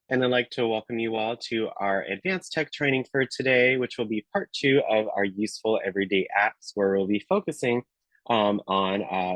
And I'd like to welcome you all to our advanced tech training for today, which will be part two of our useful everyday apps, where we'll be focusing on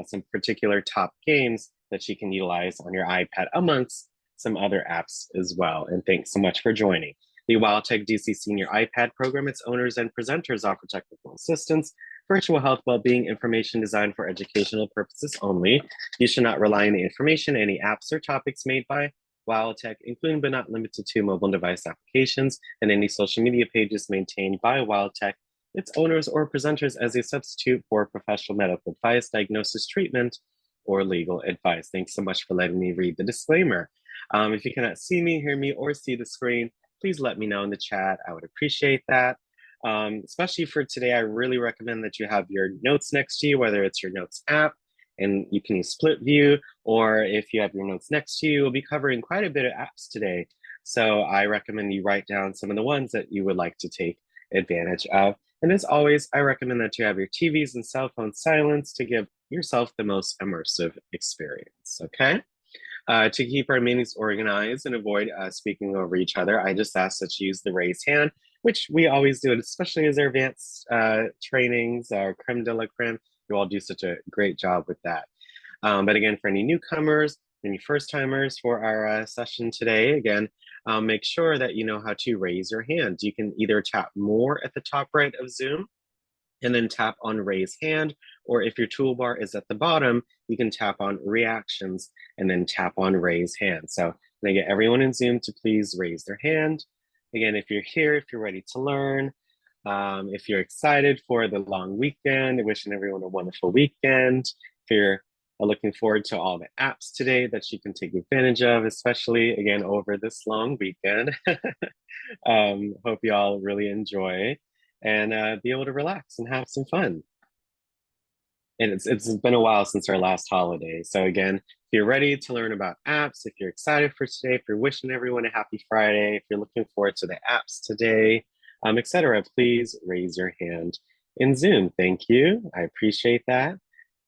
some particular top games that you can utilize on your iPad, amongst some other apps as well. And thanks so much for joining. The WildTech DC Senior iPad program, its owners and presenters offer technical assistance, virtual health, well-being information designed for educational purposes only. You should not rely on the information, any apps or topics made by WildTech, including but not limited to mobile device applications and any social media pages maintained by WildTech, its owners or presenters as a substitute for professional medical advice, diagnosis, treatment, or legal advice. Thanks so much for letting me read the disclaimer. If you cannot see me, hear me, or see the screen, please let me know in the chat. I would appreciate that. Especially for today, I really recommend that you have your notes next to you, whether it's your notes app, and you can use split view, or if you have your notes next to you, we'll be covering quite a bit of apps today. So I recommend you write down some of the ones that you would like to take advantage of. And as always, I recommend that you have your TVs and cell phones silenced to give yourself the most immersive experience, okay? To keep our meetings organized and avoid speaking over each other, I just ask that you use the raise hand, which we always do, especially as our advanced trainings, our creme de la creme. You all do such a great job with that. But again, for any newcomers, any first timers for our session today, again, make sure that you know how to raise your hand. You can either tap more at the top right of Zoom and then tap on raise hand, or if your toolbar is at the bottom, you can tap on reactions and then tap on raise hand. So I'm gonna get everyone in Zoom to please raise their hand. Again, if you're here, if you're ready to learn, if you're excited for the long weekend, wishing everyone a wonderful weekend. If you're looking forward to all the apps today that you can take advantage of, especially again over this long weekend. Hope you all really enjoy and be able to relax and have some fun. And it's been a while since our last holiday. So again, if you're ready to learn about apps, if you're excited for today, if you're wishing everyone a happy Friday, if you're looking forward to the apps today, etc., please raise your hand in Zoom. Thank you. I appreciate that.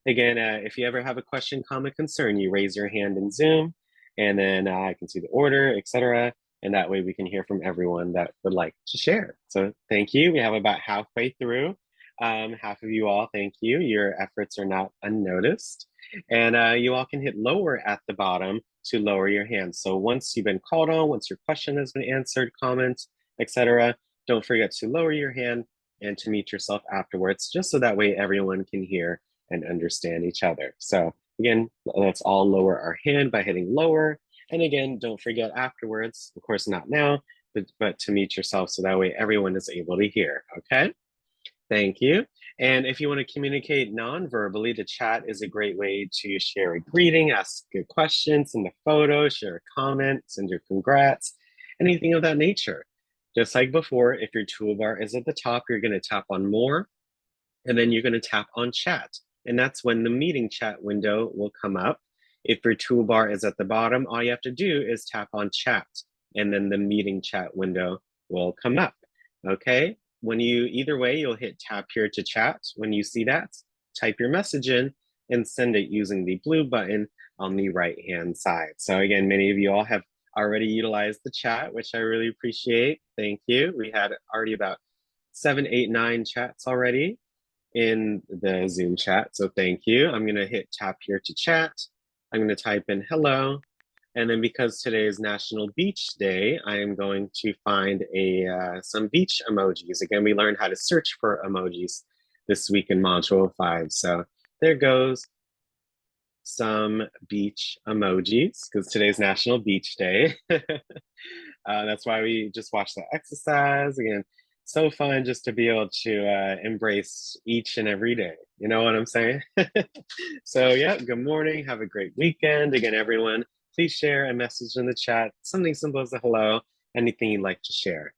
Again, if you ever have a question, comment, concern, you raise your hand in Zoom, and then I can see the order, etc. And that way we can hear from everyone that would like to share. So thank you. We have about halfway through. Half of you all, thank you. Your efforts are not unnoticed. And you all can hit lower at the bottom to lower your hand. So once you've been called on, once your question has been answered, comments, etc., don't forget to lower your hand and to mute yourself afterwards, just so that way everyone can hear and understand each other. So again, let's all lower our hand by hitting lower. And again, don't forget afterwards, of course not now, but to mute yourself so that way everyone is able to hear, okay? Thank you. And if you want to communicate non-verbally, the chat is a great way to share a greeting, ask good questions, send a photo, share a comment, send your congrats, anything of that nature. Just like before, if your toolbar is at the top, you're going to tap on more, and then you're going to tap on chat. And that's when the meeting chat window will come up. If your toolbar is at the bottom, all you have to do is tap on chat, and then the meeting chat window will come up, okay? When you, either way, you'll hit tap here to chat. When you see that, type your message in and send it using the blue button on the right-hand side. So again, many of you all have already utilized the chat, which I really appreciate. Thank you. We had already about 7, 8, 9 chats already in the Zoom chat. So thank you. I'm gonna hit tap here to chat. I'm gonna type in hello. And then because today is National Beach Day, I am going to find some beach emojis. Again, we learned how to search for emojis this week in Module 5. So there goes some beach emojis, because today's National Beach Day. That's why we just watched the exercise. Again, so fun just to be able to embrace each and every day. You know what I'm saying? So yeah, good morning. Have a great weekend. Again, everyone, please share a message in the chat, something simple as a hello, anything you'd like to share.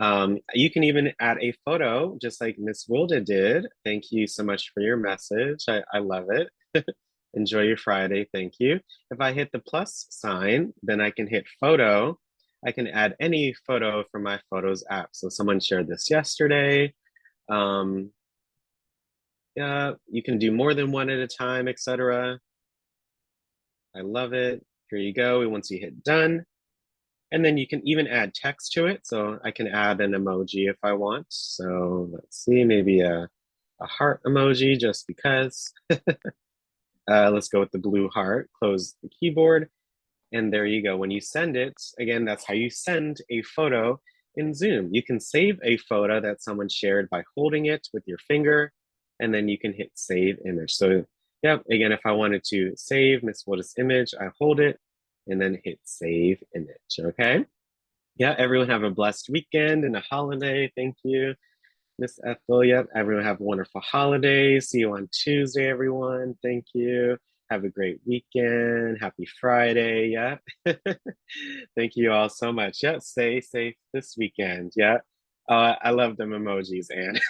You can even add a photo, just like Miss Wilda did. Thank you so much for your message. I love it. Enjoy your Friday. Thank you. If I hit the plus sign, then I can hit photo. I can add any photo from my Photos app. So someone shared this yesterday. Yeah, you can do more than one at a time, etc. I love it. Here you go. Once you hit done, And then you can even add text to it. So I can add an emoji if I want. So let's see, maybe a heart emoji just because. Let's go with the blue heart, close the keyboard. And there you go. When you send it, again, that's how you send a photo in Zoom. You can save a photo that someone shared by holding it with your finger, and then you can hit save image. So yeah, again, if I wanted to save Miss Wilda's image, I hold it and then hit save image, okay? Yeah, everyone have a blessed weekend and a holiday. Thank you, Miss Ethel. Yep, everyone have a wonderful holiday. See you on Tuesday, everyone. Thank you. Have a great weekend. Happy Friday. Yeah. Thank you all so much. Yeah, stay safe this weekend. Yeah. I love them emojis, and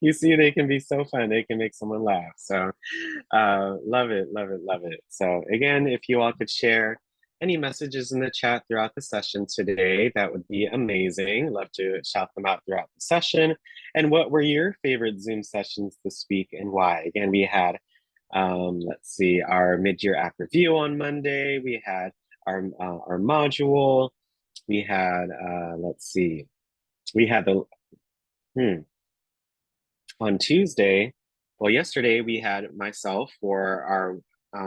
you see, they can be so fun. They can make someone laugh. So love it, love it, love it. So again, if you all could share any messages in the chat throughout the session today, that would be amazing. Love to shout them out throughout the session. And what were your favorite Zoom sessions this week and why? Again, we had, let's see, our mid-year app review on Monday. We had our module. We had, let's see, we had the, on Tuesday, well, yesterday we had myself for our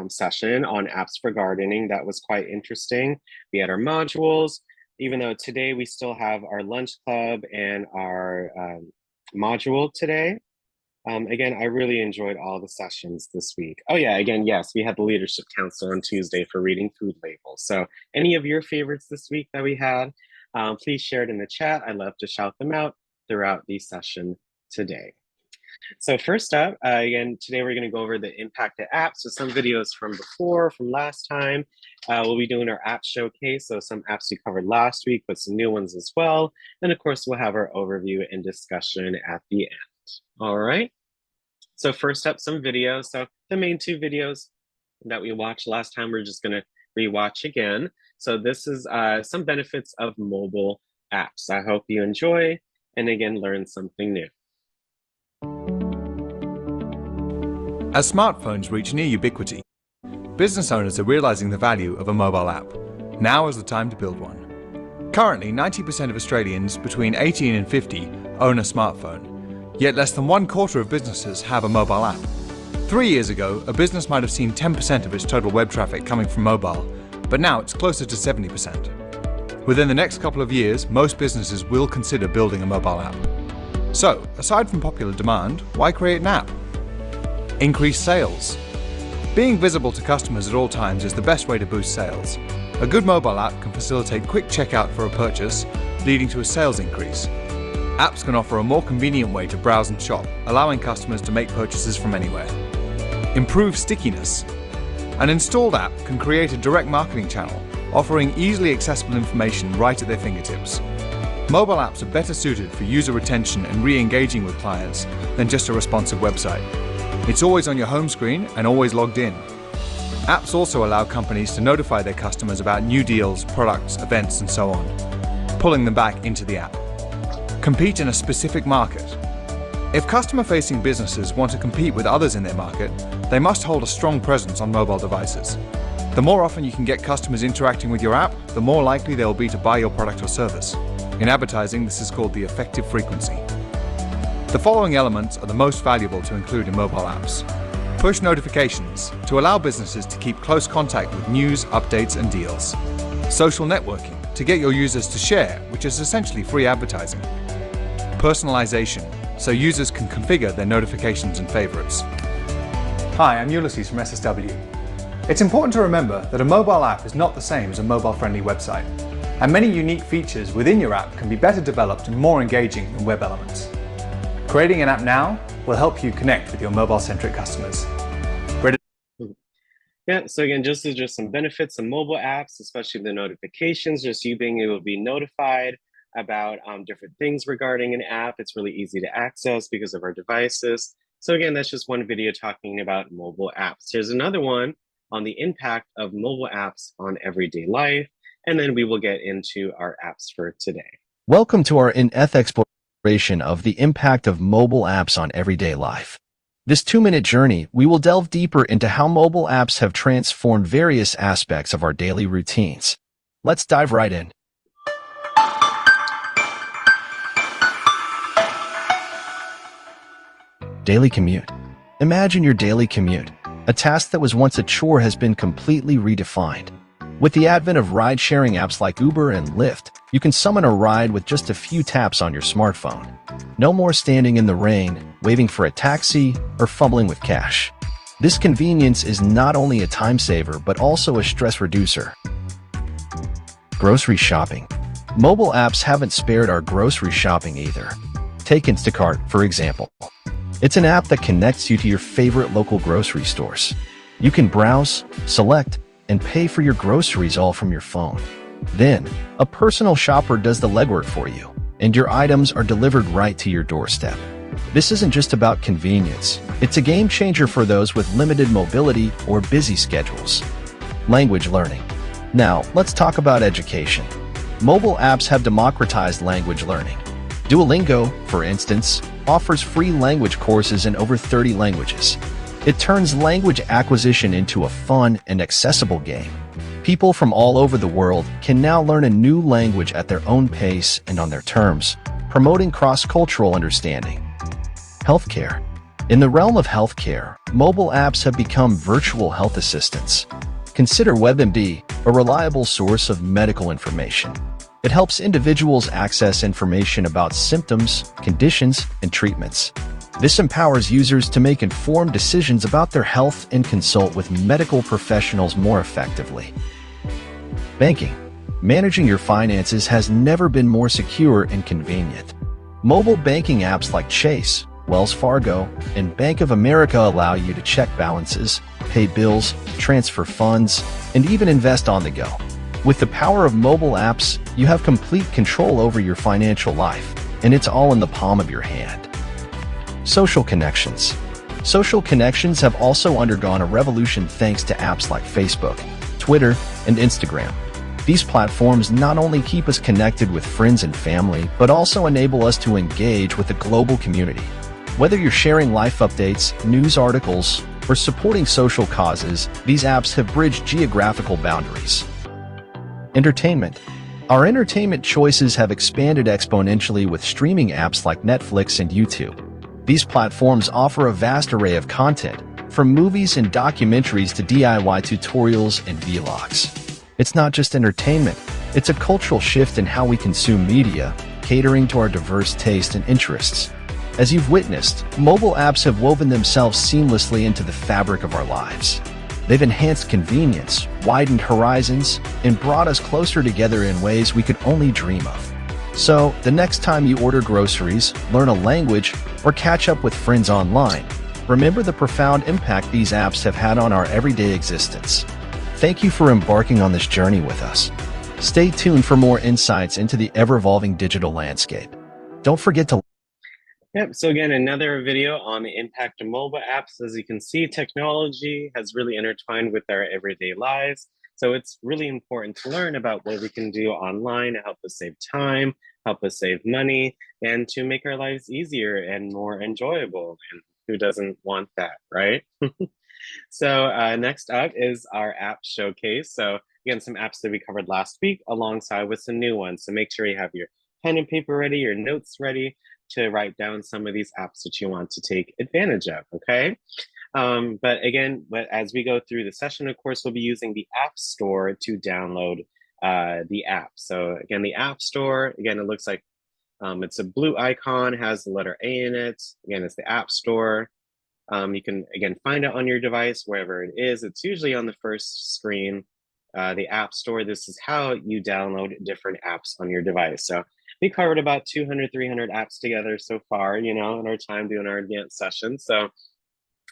session on apps for gardening. That was quite interesting. We had our modules, even though today we still have our lunch club and our module today. Again, I really enjoyed all the sessions this week. Oh yeah, again, yes, we had the Leadership Council on Tuesday for reading food labels. So any of your favorites this week that we had, please share it in the chat. I love to shout them out throughout the session today. So first up, again, today we're going to go over the impact of apps. So some videos from before, from last time. We'll be doing our app showcase. So some apps we covered last week, but some new ones as well. And of course, we'll have our overview and discussion at the end. All right. So first up, some videos. So the main two videos that we watched last time, we're just going to rewatch again. So this is some benefits of mobile apps. I hope you enjoy and again, learn something new. As smartphones reach near ubiquity, business owners are realizing the value of a mobile app. Now is the time to build one. Currently, 90% of Australians between 18 and 50 own a smartphone, yet less than 1/4 of businesses have a mobile app. 3 years ago, a business might have seen 10% of its total web traffic coming from mobile, but now it's closer to 70%. Within the next couple of years, most businesses will consider building a mobile app. So, aside from popular demand, why create an app? Increase sales. Being visible to customers at all times is the best way to boost sales. A good mobile app can facilitate quick checkout for a purchase, leading to a sales increase. Apps can offer a more convenient way to browse and shop, allowing customers to make purchases from anywhere. Improve stickiness. An installed app can create a direct marketing channel, offering easily accessible information right at their fingertips. Mobile apps are better suited for user retention and re-engaging with clients than just a responsive website. It's always on your home screen and always logged in. Apps also allow companies to notify their customers about new deals, products, events, and so on, pulling them back into the app. Compete in a specific market. If customer-facing businesses want to compete with others in their market, they must hold a strong presence on mobile devices. The more often you can get customers interacting with your app, the more likely they will be to buy your product or service. In advertising, this is called the effective frequency. The following elements are the most valuable to include in mobile apps. Push notifications to allow businesses to keep close contact with news, updates, and deals. Social networking to get your users to share, which is essentially free advertising. Personalization, so users can configure their notifications and favorites. Hi, I'm Ulysses from SSW. It's important to remember that a mobile app is not the same as a mobile-friendly website, and many unique features within your app can be better developed and more engaging than web elements. Creating an app now will help you connect with your mobile-centric customers. Yeah, so again, just some benefits of mobile apps, especially the notifications, just you being able to be notified about different things regarding an app. It's really easy to access because of our devices. So again, that's just one video talking about mobile apps. Here's another one on the impact of mobile apps on everyday life, and then we will get into our apps for today. Welcome to our in-depth exploration of the impact of mobile apps on everyday life. This 2-minute journey, we will delve deeper into how mobile apps have transformed various aspects of our daily routines. Let's dive right in. Daily commute. Imagine your daily commute. A task that was once a chore has been completely redefined. With the advent of ride-sharing apps like Uber and Lyft, you can summon a ride with just a few taps on your smartphone. No more standing in the rain, waiting for a taxi, or fumbling with cash. This convenience is not only a time saver, but also a stress reducer. Grocery shopping. Mobile apps haven't spared our grocery shopping either. Take Instacart, for example. It's an app that connects you to your favorite local grocery stores. You can browse, select, and pay for your groceries all from your phone. Then, a personal shopper does the legwork for you, and your items are delivered right to your doorstep. This isn't just about convenience. It's a game changer for those with limited mobility or busy schedules. Language learning. Now, let's talk about education. Mobile apps have democratized language learning. Duolingo, for instance, offers free language courses in over 30 languages. It turns language acquisition into a fun and accessible game. People from all over the world can now learn a new language at their own pace and on their terms, promoting cross-cultural understanding. Healthcare. In the realm of healthcare, mobile apps have become virtual health assistants. Consider WebMD, a reliable source of medical information. It helps individuals access information about symptoms, conditions, and treatments. This empowers users to make informed decisions about their health and consult with medical professionals more effectively. Banking. Managing your finances has never been more secure and convenient. Mobile banking apps like Chase, Wells Fargo, and Bank of America allow you to check balances, pay bills, transfer funds, and even invest on the go. With the power of mobile apps, you have complete control over your financial life, and it's all in the palm of your hand. Social connections. Social connections have also undergone a revolution thanks to apps like Facebook, Twitter, and Instagram. These platforms not only keep us connected with friends and family, but also enable us to engage with a global community. Whether you're sharing life updates, news articles, or supporting social causes, these apps have bridged geographical boundaries. Entertainment. Our entertainment choices have expanded exponentially with streaming apps like Netflix and YouTube. These platforms offer a vast array of content, from movies and documentaries to DIY tutorials and vlogs. It's not just entertainment, it's a cultural shift in how we consume media, catering to our diverse tastes and interests. As you've witnessed, mobile apps have woven themselves seamlessly into the fabric of our lives. They've enhanced convenience, widened horizons, and brought us closer together in ways we could only dream of. So, the next time you order groceries, learn a language, or catch up with friends online, remember the profound impact these apps have had on our everyday existence. Thank you for embarking on this journey with us. Stay tuned for more insights into the ever-evolving digital landscape. Don't forget to Yep. So again, another video on the impact of mobile apps. As you can see, technology has really intertwined with our everyday lives. So it's really important to learn about what we can do online to help us save time, help us save money, and to make our lives easier and more enjoyable. And who doesn't want that, right? So next up is our app showcase. So again, some apps that we covered last week alongside with some new ones. So make sure you have your pen and paper ready, your notes ready to write down some of these apps that you want to take advantage of, okay? But again, as we go through the session, of course, we'll be using the App Store to download the app. So again, the App Store, again, it looks like it's a blue icon, has the letter A in it. Again, it's the App Store. You can, again, find it on your device, wherever it is. It's usually on the first screen, the App Store. This is how you download different apps on your device. So we covered about 200, 300 apps together so far, in our time doing our advanced session. So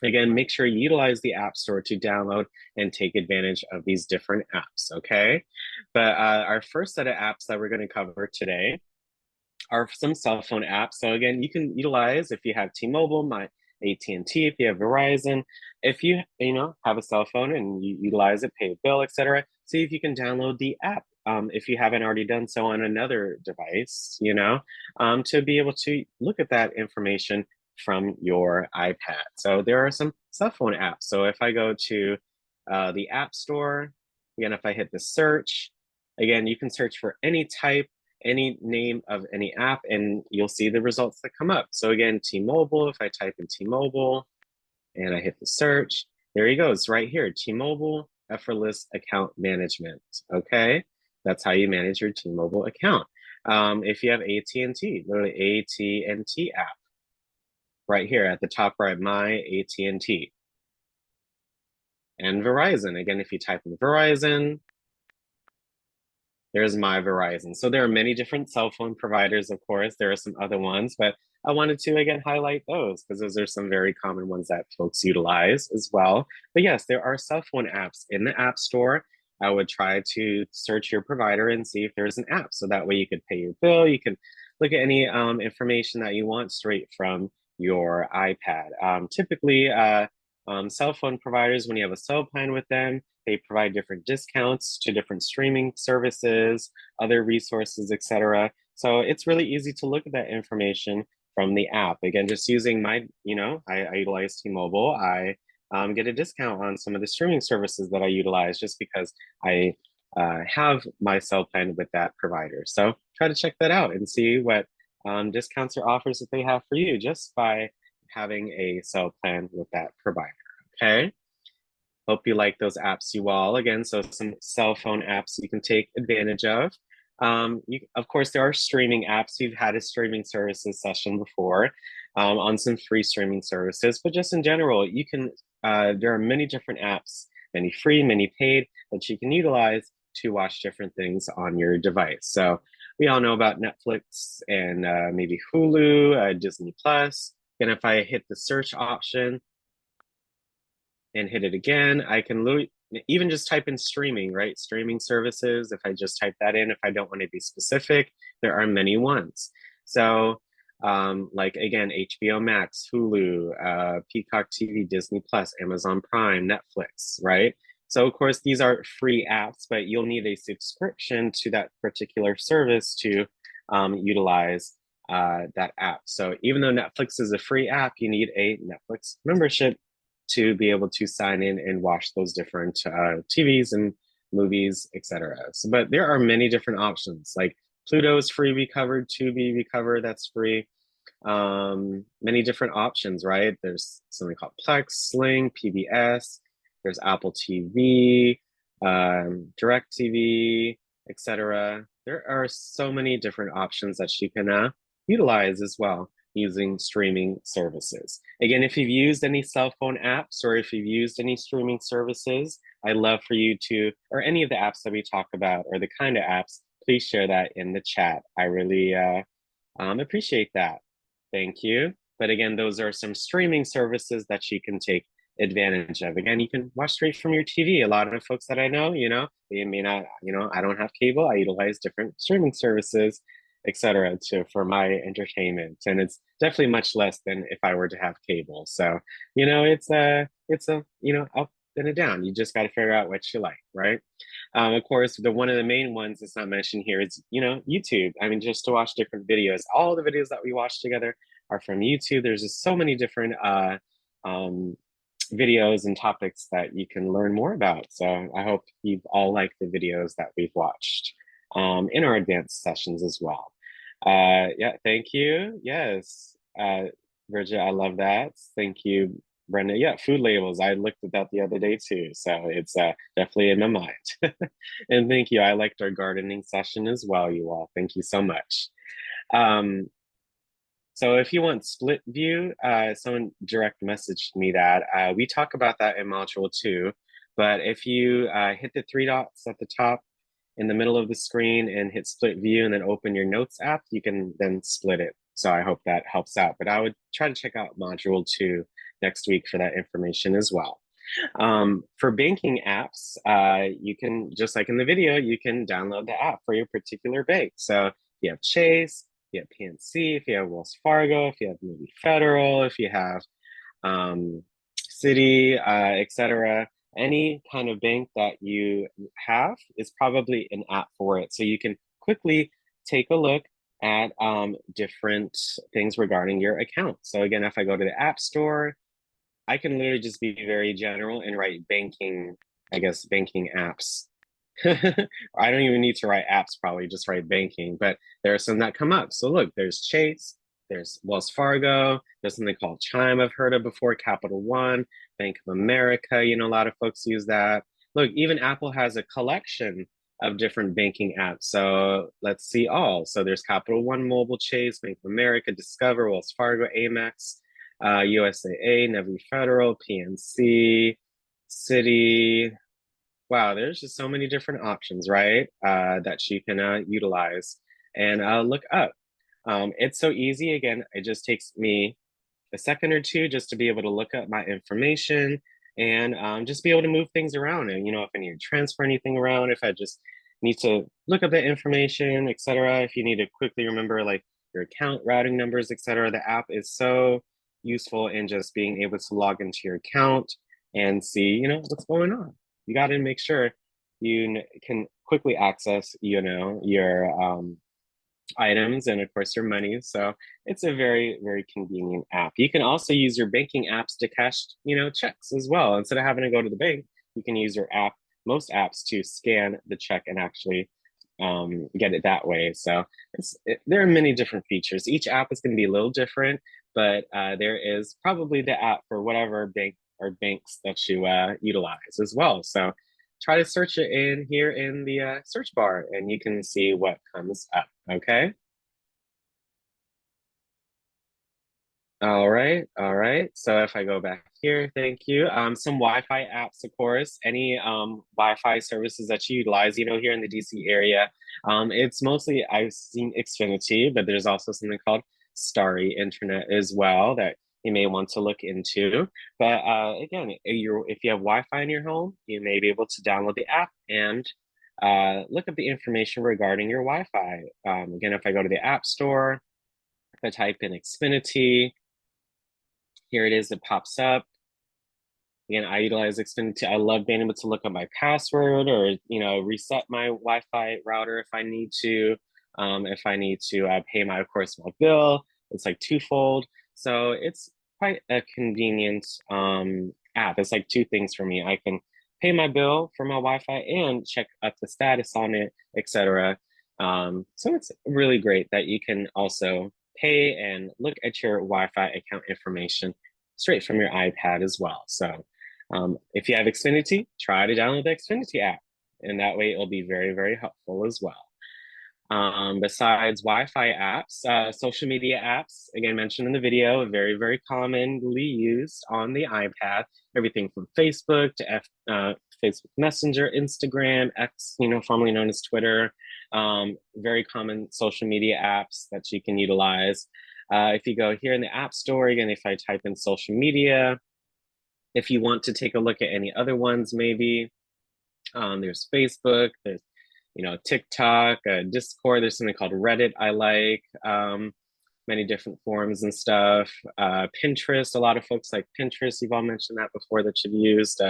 again, make sure you utilize the App Store to download and take advantage of these different apps, okay? But our first set of apps that we're going to cover today are some cell phone apps. So again, you can utilize, if you have T-Mobile, my AT&T, if you have Verizon, if you have a cell phone and you utilize it, pay a bill, etc., see if you can download the app. If you haven't already done so on another device, to be able to look at that information from your iPad. So there are some cell phone apps. So if I go to the App Store, again, if I hit the search, Again, you can search for any type, any name of any app, and you'll see the results that come up. So again, T-Mobile, if I type in T-Mobile and I hit the search, there you go. It's right here, T-Mobile effortless account management. Okay, that's how you manage your T-Mobile account. If you have AT&T, literally AT&T app, right here at the top right, my AT&T. And Verizon, again, if you type in Verizon, there's my Verizon. So there are many different cell phone providers, of course. There are some other ones, but I wanted to, again, highlight those because those are some very common ones that folks utilize as well. But yes, there are cell phone apps in the App Store. I would try to search your provider and see if there's an app. So that way you could pay your bill. You can look at any information that you want straight from your iPad. Typically, cell phone providers, when you have a cell plan with them, they provide different discounts to different streaming services, other resources, etc. So it's really easy to look at that information from the app. Again, just using my, I utilize T-Mobile. I get a discount on some of the streaming services that I utilize just because I have my cell plan with that provider. So try to check that out and see what discounts or offers that they have for you just by having a cell plan with that provider. Okay. Hope you like those apps, you all. Again, so some cell phone apps you can take advantage of. Of course, there are streaming apps. We've had a streaming services session before on some free streaming services, but just in general, you can. There are many different apps, many free, many paid, that you can utilize to watch different things on your device. So we all know about Netflix and maybe Hulu, Disney Plus. And if I hit the search option and hit it again, I can even just type in streaming, right? Streaming services. If I just type that in, if I don't want to be specific, there are many ones. So like again, HBO Max, Hulu, Peacock TV, Disney Plus, Amazon Prime, Netflix, right? So of course, these are free apps, but you'll need a subscription to that particular service to utilize that app. So even though Netflix is a free app, you need a Netflix membership to be able to sign in and watch those different TVs and movies, etc. So, but there are many different options. Like Pluto's free, we covered. Tubi, we covered. That's free. Many different options, right? There's something called Plex, Sling, PBS. There's Apple TV, Direct TV, etc. There are so many different options that you can utilize as well using streaming services. Again, if you've used any cell phone apps or if you've used any streaming services, I'd love for you to, or any of the apps that we talk about or the kind of apps, please share that in the chat. I really appreciate that. Thank you. But again, those are some streaming services that you can take advantage of. Again, you can watch straight from your TV. A lot of folks that I know, they may not, I don't have cable. I utilize different streaming services, etc. for my entertainment, and it's definitely much less than if I were to have cable. So it's a up and a down. You just got to figure out what you like, right? Of course, one of the main ones that's not mentioned here is YouTube. I mean, just to watch different videos. All the videos that we watch together are from YouTube. There's just so many different videos and topics that you can learn more about. So I hope you've all liked the videos that we've watched in our advanced sessions as well. Yeah, thank you. Yes, Bridget, I love that. Thank you, Brenda. Yeah, food labels. I looked at that the other day too. So it's definitely in my mind. And thank you. I liked our gardening session as well, you all. Thank you so much. So if you want split view, someone direct messaged me that. We talk about that in module 2. But if you hit the 3 dots at the top in the middle of the screen and hit split view and then open your notes app, you can then split it. So I hope that helps out. But I would try to check out module 2 next week for that information as well. For banking apps, you can, just like in the video, you can download the app for your particular bank. So if you have Chase, if you have PNC, if you have Wells Fargo, if you have maybe Federal, if you have Citi, etc., any kind of bank that you have is probably an app for it. So you can quickly take a look at different things regarding your account. So again, if I go to the App Store, I can literally just be very general and write banking, I guess, banking apps I don't even need to write apps, probably just write banking, but there are some that come up. So look, there's Chase, there's Wells Fargo, there's something called Chime I've heard of before, Capital One, Bank of America, a lot of folks use that. Look, even Apple has a collection of different banking apps. So let's see all. So there's Capital One Mobile, Chase, Bank of America, Discover, Wells Fargo, Amex, USAA, Navy Federal, PNC, Citi. Wow, there's just so many different options, right? That you can utilize and look up. It's so easy. Again, it just takes me a second or two just to be able to look up my information and just be able to move things around. And, if I need to transfer anything around, if I just need to look up the information, etc. If you need to quickly remember like your account routing numbers, etc. The app is so useful in just being able to log into your account and see, what's going on. You got to make sure you can quickly access, your items and of course your money. So it's a very, very convenient app. You can also use your banking apps to cash, checks as well. Instead of having to go to the bank, you can use your app, most apps to scan the check and actually get it that way. So there are many different features. Each app is going to be a little different, but there is probably the app for whatever bank or banks that you utilize as well. So try to search it in here in the search bar and you can see what comes up, okay? All right, all right. So if I go back here, thank you. Some Wi-Fi apps, of course, any Wi-Fi services that you utilize, here in the DC area. It's mostly, I've seen Xfinity, but there's also something called Starry Internet as well that you may want to look into. But again, if you have Wi-Fi in your home, you may be able to download the app and look up the information regarding your Wi-Fi. Again, if I go to the App Store, if I type in Xfinity, here it is, it pops up. Again, I utilize Xfinity. I love being able to look up my password or, reset my Wi-Fi router if I need to. If I need to pay my, of course, my bill, it's like twofold. So it's quite a convenient app. It's like two things for me. I can pay my bill for my Wi-Fi and check up the status on it, etc. So it's really great that you can also pay and look at your Wi-Fi account information straight from your iPad as well. So if you have Xfinity, try to download the Xfinity app, and that way it'll be very, very helpful as well. Besides Wi-Fi apps, social media apps, again, mentioned in the video, very, very commonly used on the iPad, everything from Facebook to Facebook Messenger, Instagram, X, formerly known as Twitter, very common social media apps that you can utilize. If you go here in the App Store, again, if I type in social media, if you want to take a look at any other ones, maybe there's Facebook, there's TikTok, Discord. There's something called Reddit. I like many different forums and stuff. Pinterest. A lot of folks like Pinterest. You've all mentioned that before that you've used.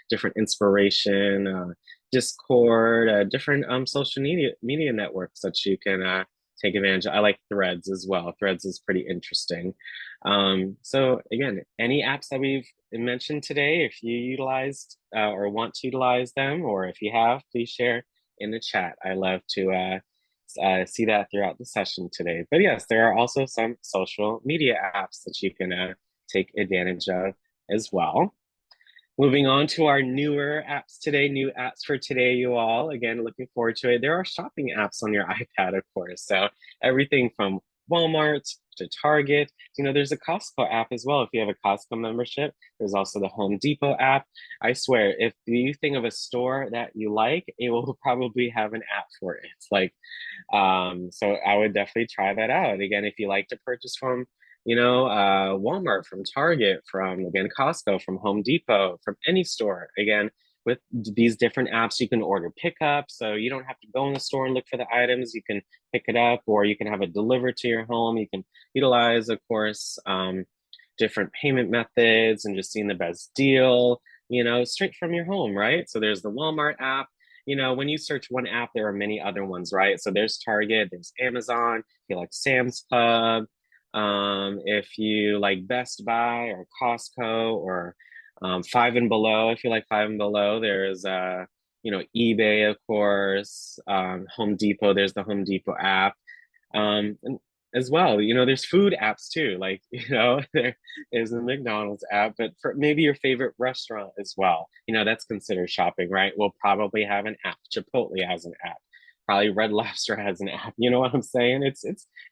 Different inspiration. Discord. Different social media networks that you can take advantage of. I like Threads as well. Threads is pretty interesting. So again, any apps that we've mentioned today, if you utilized or want to utilize them, or if you have, please share in the chat. I love to see that throughout the session today. But yes, there are also some social media apps that you can take advantage of as well. Moving on to our newer apps today, new apps for today, you all. Again, looking forward to it. There are shopping apps on your iPad, of course. So everything from Walmart to Target. There's a Costco app as well. If you have a Costco membership, there's also the Home Depot app. I swear, if you think of a store that you like, it will probably have an app for it. It's like, so I would definitely try that out. Again, if you like to purchase from Walmart, from Target, from, again, Costco, from Home Depot, from any store. Again, with these different apps, you can order pickup. So you don't have to go in the store and look for the items. You can pick it up or you can have it delivered to your home. You can utilize, of course, different payment methods and just seeing the best deal, straight from your home, right? So there's the Walmart app. When you search one app, there are many other ones, right? So there's Target, there's Amazon, if you like Sam's Club, if you like Best Buy or Costco or Five and Below, if you like Five and Below, there's eBay, of course, Home Depot. There's the Home Depot app, and as well, there's food apps too. Like, there is a McDonald's app, but for maybe your favorite restaurant as well. That's considered shopping, right? We'll probably have an app. Chipotle has an app. Probably Red Lobster has an app. You know what I'm saying?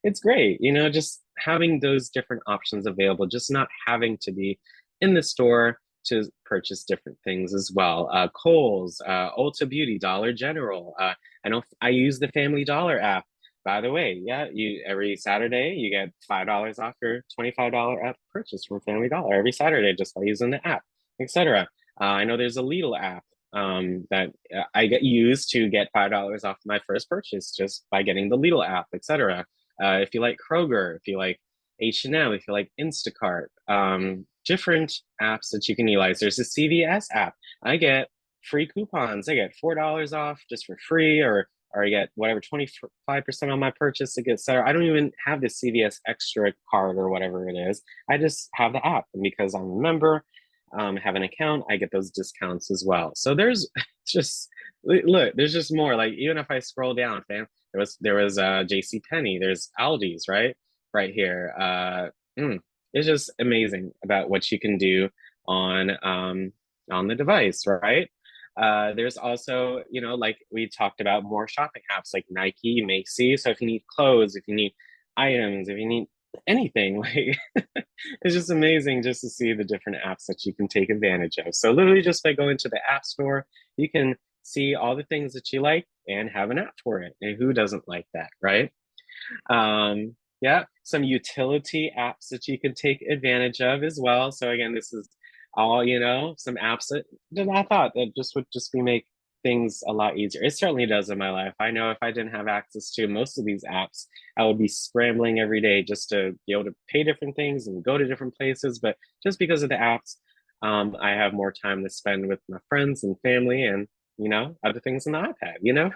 It's great. Just having those different options available, just not having to be in the store to purchase different things as well. Kohl's, Ulta Beauty, Dollar General. I know I use the Family Dollar app. By the way, yeah, you every Saturday you get $5 off your $25 app purchase from Family Dollar every Saturday just by using the app, etc. I know there's a Lidl app that I get used to get $5 off my first purchase just by getting the Lidl app, etc. If you like Kroger, if you like H&M, if you like Instacart, different apps that you can utilize. There's a CVS app. I get free coupons. I get $4 off just for free, or I get whatever 25% on my purchase, etc. I don't even have the CVS Extra card or whatever it is. I just have the app, and because I'm a member, have an account, I get those discounts as well. So there's just look, there's just more. Like, even if I scroll down, fam, there was JC Penney, there's Aldi's right here. It's just amazing about what you can do on the device, right? There's also, like we talked about, more shopping apps like Nike, Macy's. So if you need clothes, if you need items, if you need anything, like it's just amazing just to see the different apps that you can take advantage of. So literally just by going to the app store, you can see all the things that you like and have an app for it. And who doesn't like that, right? Yeah, some utility apps that you can take advantage of as well. So again, this is all, some apps that I thought that just would just be make things a lot easier. It certainly does in my life. I know if I didn't have access to most of these apps, I would be scrambling every day just to be able to pay different things and go to different places. But just because of the apps, I have more time to spend with my friends and family and other things on the iPad.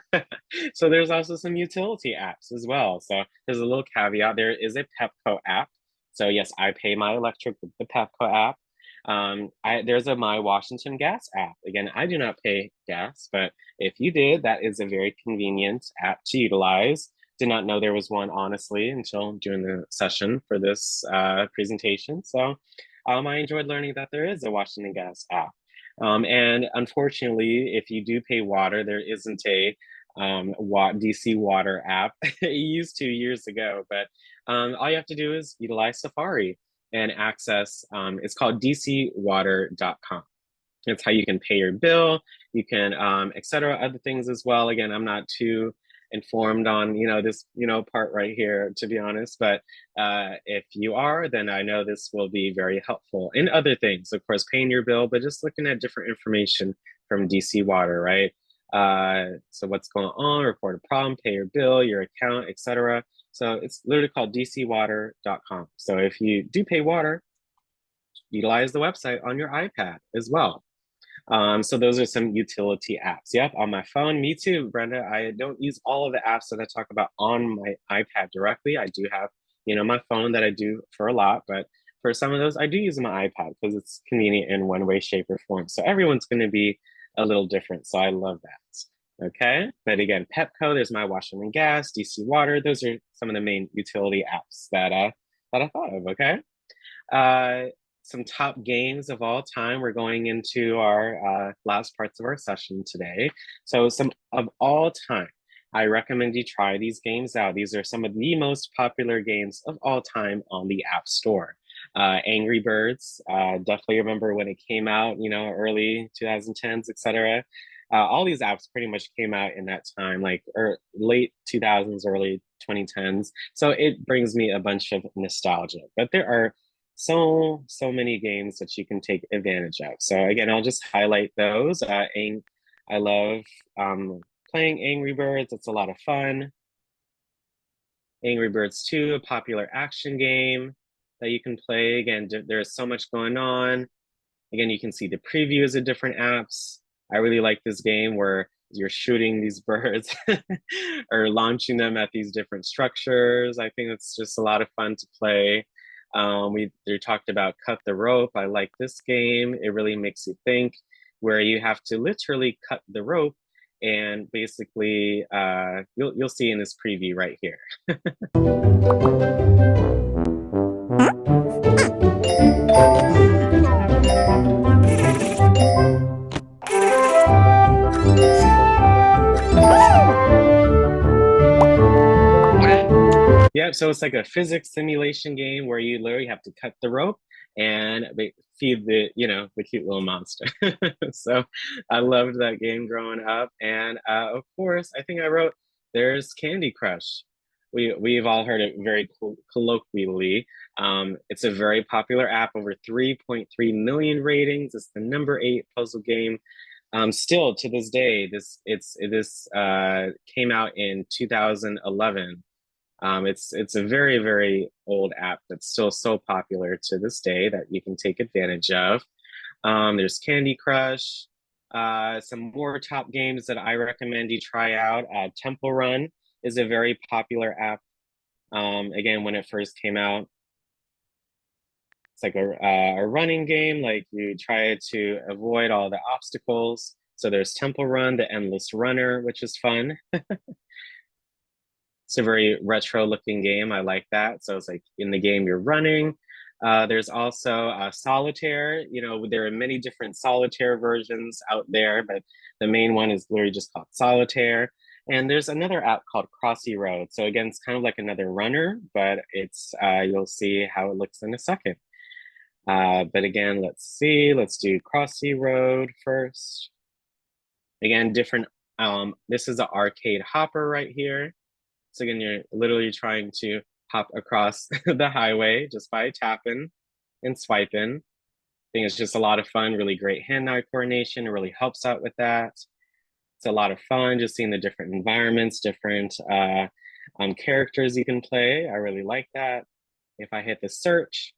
So there's also some utility apps as well. So there's a little caveat. There is a Pepco app. So yes, I pay my electric with the Pepco app. There's a My Washington Gas app. Again, I do not pay gas, but if you did, that is a very convenient app to utilize. Did not know there was one, honestly, until during the session for this presentation. So I enjoyed learning that there is a Washington Gas app. And unfortunately, if you do pay water, there isn't a DC Water app. It used to years ago, but all you have to do is utilize Safari and access, it's called dcwater.com. It's how you can pay your bill, you can, etc., other things as well. Again, I'm not too informed on, this, part right here, to be honest, but if you are, then I know this will be very helpful in other things, of course, paying your bill, but just looking at different information from DC Water, right? So what's going on, report a problem, pay your bill, your account, etc. So it's literally called dcwater.com. So if you do pay water, utilize the website on your iPad as well. So those are some utility apps. Yep, on my phone. Me too, Brenda. I don't use all of the apps that I talk about on my iPad directly. I do have, my phone that I do for a lot, but for some of those, I do use my iPad because it's convenient in one way, shape, or form. So everyone's going to be a little different. So I love that. Okay, but again, Pepco, there's My Washington Gas, DC Water. Those are some of the main utility apps that I thought of. Okay. Some top games of all time. We're going into our last parts of our session today. So some of all time, I recommend you try these games out. These are some of the most popular games of all time on the App Store. Angry Birds, definitely remember when it came out, early 2010s, etc. All these apps pretty much came out in that time, like late 2000s, early 2010s. So it brings me a bunch of nostalgia. But there are so many games that you can take advantage of. So again, I'll just highlight those. I love playing Angry Birds. It's a lot of fun. Angry Birds 2, a popular action game that you can play. Again, there's so much going on. Again, you can see the previews of different apps. I really like this game where you're shooting these birds or launching them at these different structures. I think it's just a lot of fun to play. We talked about Cut the Rope. I like this game. It really makes you think, where you have to literally cut the rope And basically, you'll see in this preview right here. Yep, so it's like a physics simulation game where you literally have to cut the rope and feed the cute little monster. So I loved that game growing up. And of course, I think I wrote there's Candy Crush. We've all heard it very colloquially. It's a very popular app, over 3.3 million ratings. It's the #8 puzzle game. Still to this day, this came out in 2011. It's a very, very old app that's still so popular to this day that you can take advantage of. There's Candy Crush, some more top games that I recommend you try out. Temple Run is a very popular app. Again, when it first came out, it's like a running game. Like you try to avoid all the obstacles. So there's Temple Run, the Endless Runner, which is fun. It's a very retro looking game. I like that. So it's like in the game you're running. There's also Solitaire. There are many different Solitaire versions out there, but the main one is literally just called Solitaire. And there's another app called Crossy Road. So again, it's kind of like another runner, but you'll see how it looks in a second. But again, let's see. Let's do Crossy Road first. Again, different. This is an arcade hopper right here. So again, you're literally trying to hop across the highway just by tapping and swiping. I think it's just a lot of fun, really great hand-eye coordination. It really helps out with that. It's a lot of fun just seeing the different environments, different characters you can play. I really like that. If I hit the search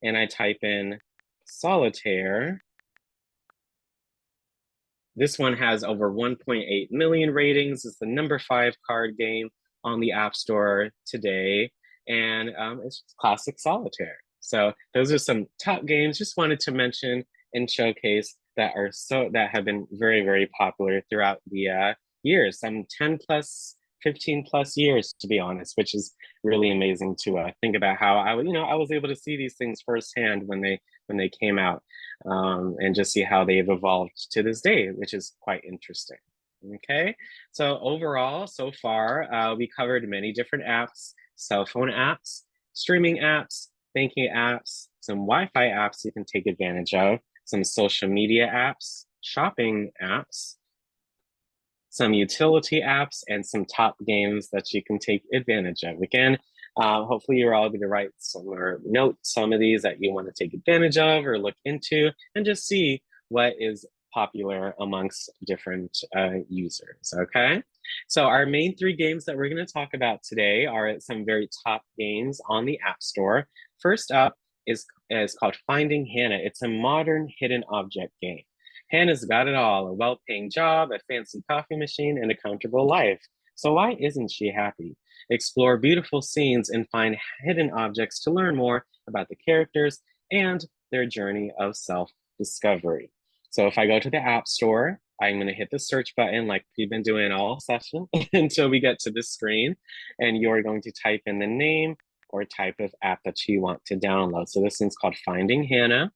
and I type in Solitaire, this one has over 1.8 million ratings. It's the #5 card game on the App Store today. And it's classic Solitaire. So those are some top games. Just wanted to mention and showcase that have been very, very popular throughout the years, some 10 plus, 15 plus years, to be honest, which is really amazing to think about how I was able to see these things firsthand when they came out, and just see how they've evolved to this day, which is quite interesting. Okay, so overall, so far, we covered many different apps, cell phone apps, streaming apps, banking apps, some Wi-Fi apps you can take advantage of, some social media apps, shopping apps, some utility apps, and some top games that you can take advantage of. Again, hopefully you're all going to write or note some of these that you want to take advantage of or look into and just see what is popular amongst different users, okay? So our main 3 games that we're going to talk about today are some very top games on the App Store. First up is called Finding Hannah. It's a modern hidden object game. Hannah's got it all: a well-paying job, a fancy coffee machine, and a comfortable life. So why isn't she happy? Explore beautiful scenes and find hidden objects to learn more about the characters and their journey of self-discovery. So if I go to the App Store, I'm going to hit the search button like we've been doing all session until we get to this screen, and you're going to type in the name or type of app that you want to download. So this thing's called Finding Hannah.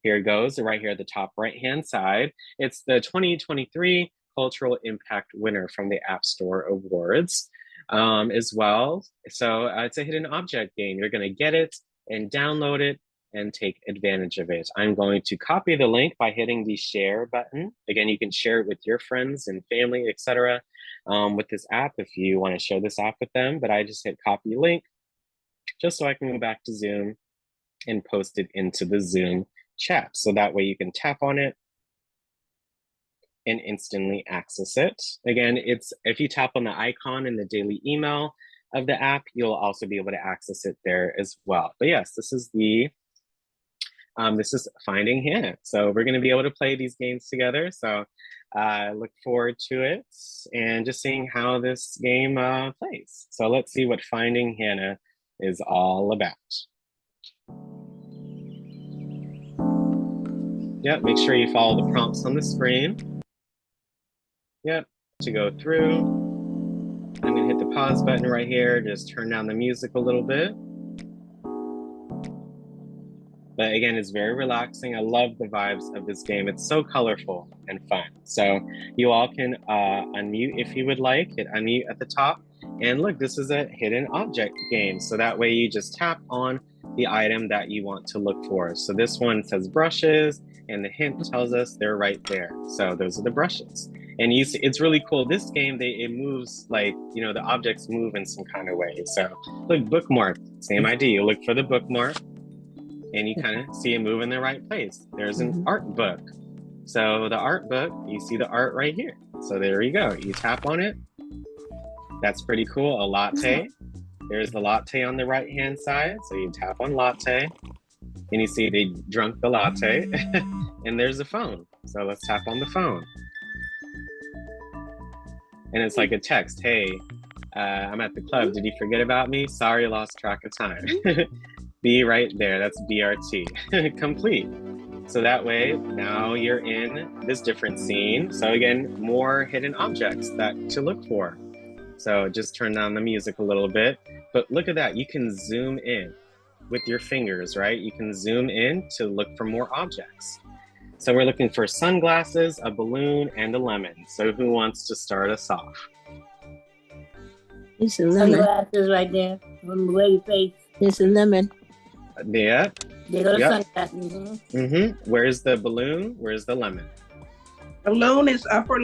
Here it goes, right here at the top right-hand side. It's the 2023 Cultural Impact winner from the App Store Awards as well. So it's a hidden object game. You're going to get it and download it and take advantage of it. I'm going to copy the link by hitting the share button. Again, you can share it with your friends and family, etc. With this app if you want to share this app with them, but I just hit copy link just so I can go back to Zoom and post it into the Zoom chat. So that way you can tap on it and instantly access it. Again, if you tap on the icon in the daily email of the app, you'll also be able to access it there as well. But yes, this is Finding Hannah. So we're going to be able to play these games together. So I look forward to it and just seeing how this game plays. So let's see what Finding Hannah is all about. Yeah, make sure you follow the prompts on the screen. Yep, to go through. I'm gonna hit the pause button right here, just turn down the music a little bit. But again, it's very relaxing. I love the vibes of this game. It's so colorful and fun. So you all can unmute if you would like, hit unmute at the top. And look, this is a hidden object game. So that way you just tap on the item that you want to look for. So this one says brushes, and the hint tells us they're right there. So those are the brushes. And you see, it's really cool. This game, it moves like, you know, the objects move in some kind of way. So look, bookmark, same idea. You look for the bookmark, and you kind of see it move in the right place. There's an art book. So the art book, you see the art right here. So there you go. You tap on it. That's pretty cool. A latte. There's the latte on the right-hand side. So you tap on latte, and you see they drunk the latte. And there's a phone. So let's tap on the phone. And it's like a text. Hey, I'm at the club. Did you forget about me? Sorry, lost track of time. Be right there. That's BRT. Complete. So that way, now you're in this different scene. So again, more hidden objects to look for. So just turn down the music a little bit. But look at that. You can zoom in with your fingers, right? You can zoom in to look for more objects. So we're looking for sunglasses, a balloon, and a lemon. So who wants to start us off? It's a lemon. Sunglasses right there on the lady face. It's a lemon. Yeah. They go to Yep. sunglasses. Where's the balloon? Where's the lemon? Balloon is over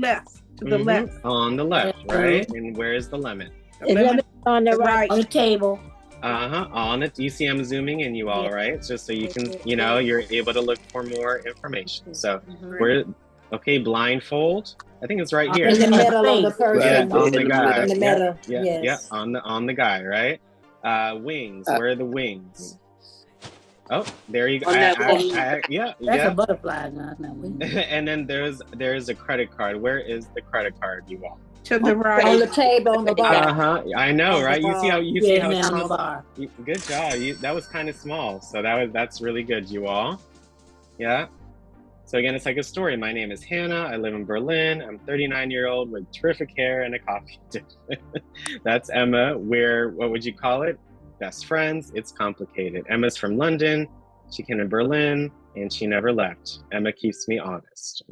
left, to the left. On the left, right? And where's the lemon? The lemon on the right. On the table. On it. You see I'm zooming in you all, right? Just so you can, you know, you're able to look for more information. So okay, blindfold. I think it's right here. In the middle of the person. Yeah, on the guy. In the middle. Yeah, Yes. on the guy, right? Wings. Where are the wings? Oh, there you go. On that That's a yeah. butterfly, no, it's not wings. And then there's a credit card. Where is the credit card, you all? To the right. On the table, on the bar. I know, right? You see how Yeah, on the small. bar. Good job. That was kind of small, so that's really good, you all. Yeah. So again, it's like a story. My name is Hannah. I live in Berlin. I'm 39-year-old with terrific hair and a coffee dip. That's Emma. We're, what would you call it? Best friends. It's complicated. Emma's from London. She came to Berlin, and she never left. Emma keeps me honest.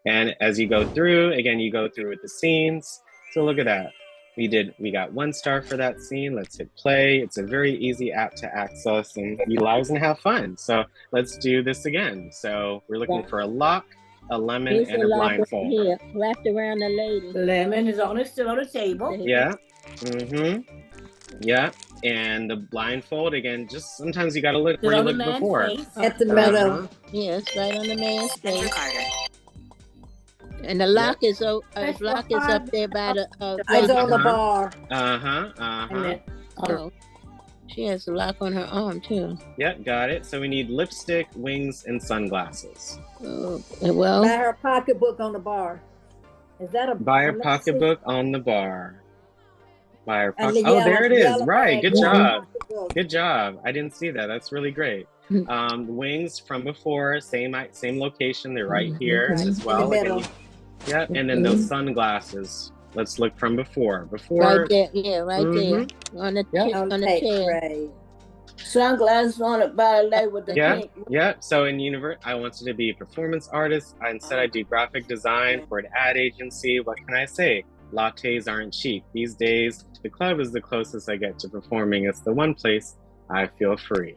And as you go through, again, you go through with the scenes. So look at that. We got 1 star for that scene. Let's hit play. It's a very easy app to access and utilize and have fun. So let's do this again. So we're looking for a lock, a lemon, and a blindfold. Here, wrapped around the lady. Lemon is still on the table. Yeah. Yeah. And the blindfold, again, just sometimes you got to look where you looked before. At the middle. Yes, right on the man's face. And the lock is up there by the It's on the bar. Oh, she has a lock on her arm too. Yep, got it. So we need lipstick, wings, and sunglasses. Well, By her pocketbook on the bar. Is that a Buy her let's pocketbook on the bar. Buy her And the pocket. Oh, there it is. yellow Right. bag. Good job. Pocketbook. Good job. I didn't see that. That's really great. Wings from before, same location. They're right here as well. In the middle. Yeah, and then those sunglasses. Let's look from before. right there. Yeah, right there. On the On on the tape chair. tray. Sunglasses on it by the lady with the pink. Yeah. So in I wanted to be a performance artist. Instead, I do graphic design for an ad agency. What can I say? Lattes aren't cheap. These days, the club is the closest I get to performing. It's the one place I feel free.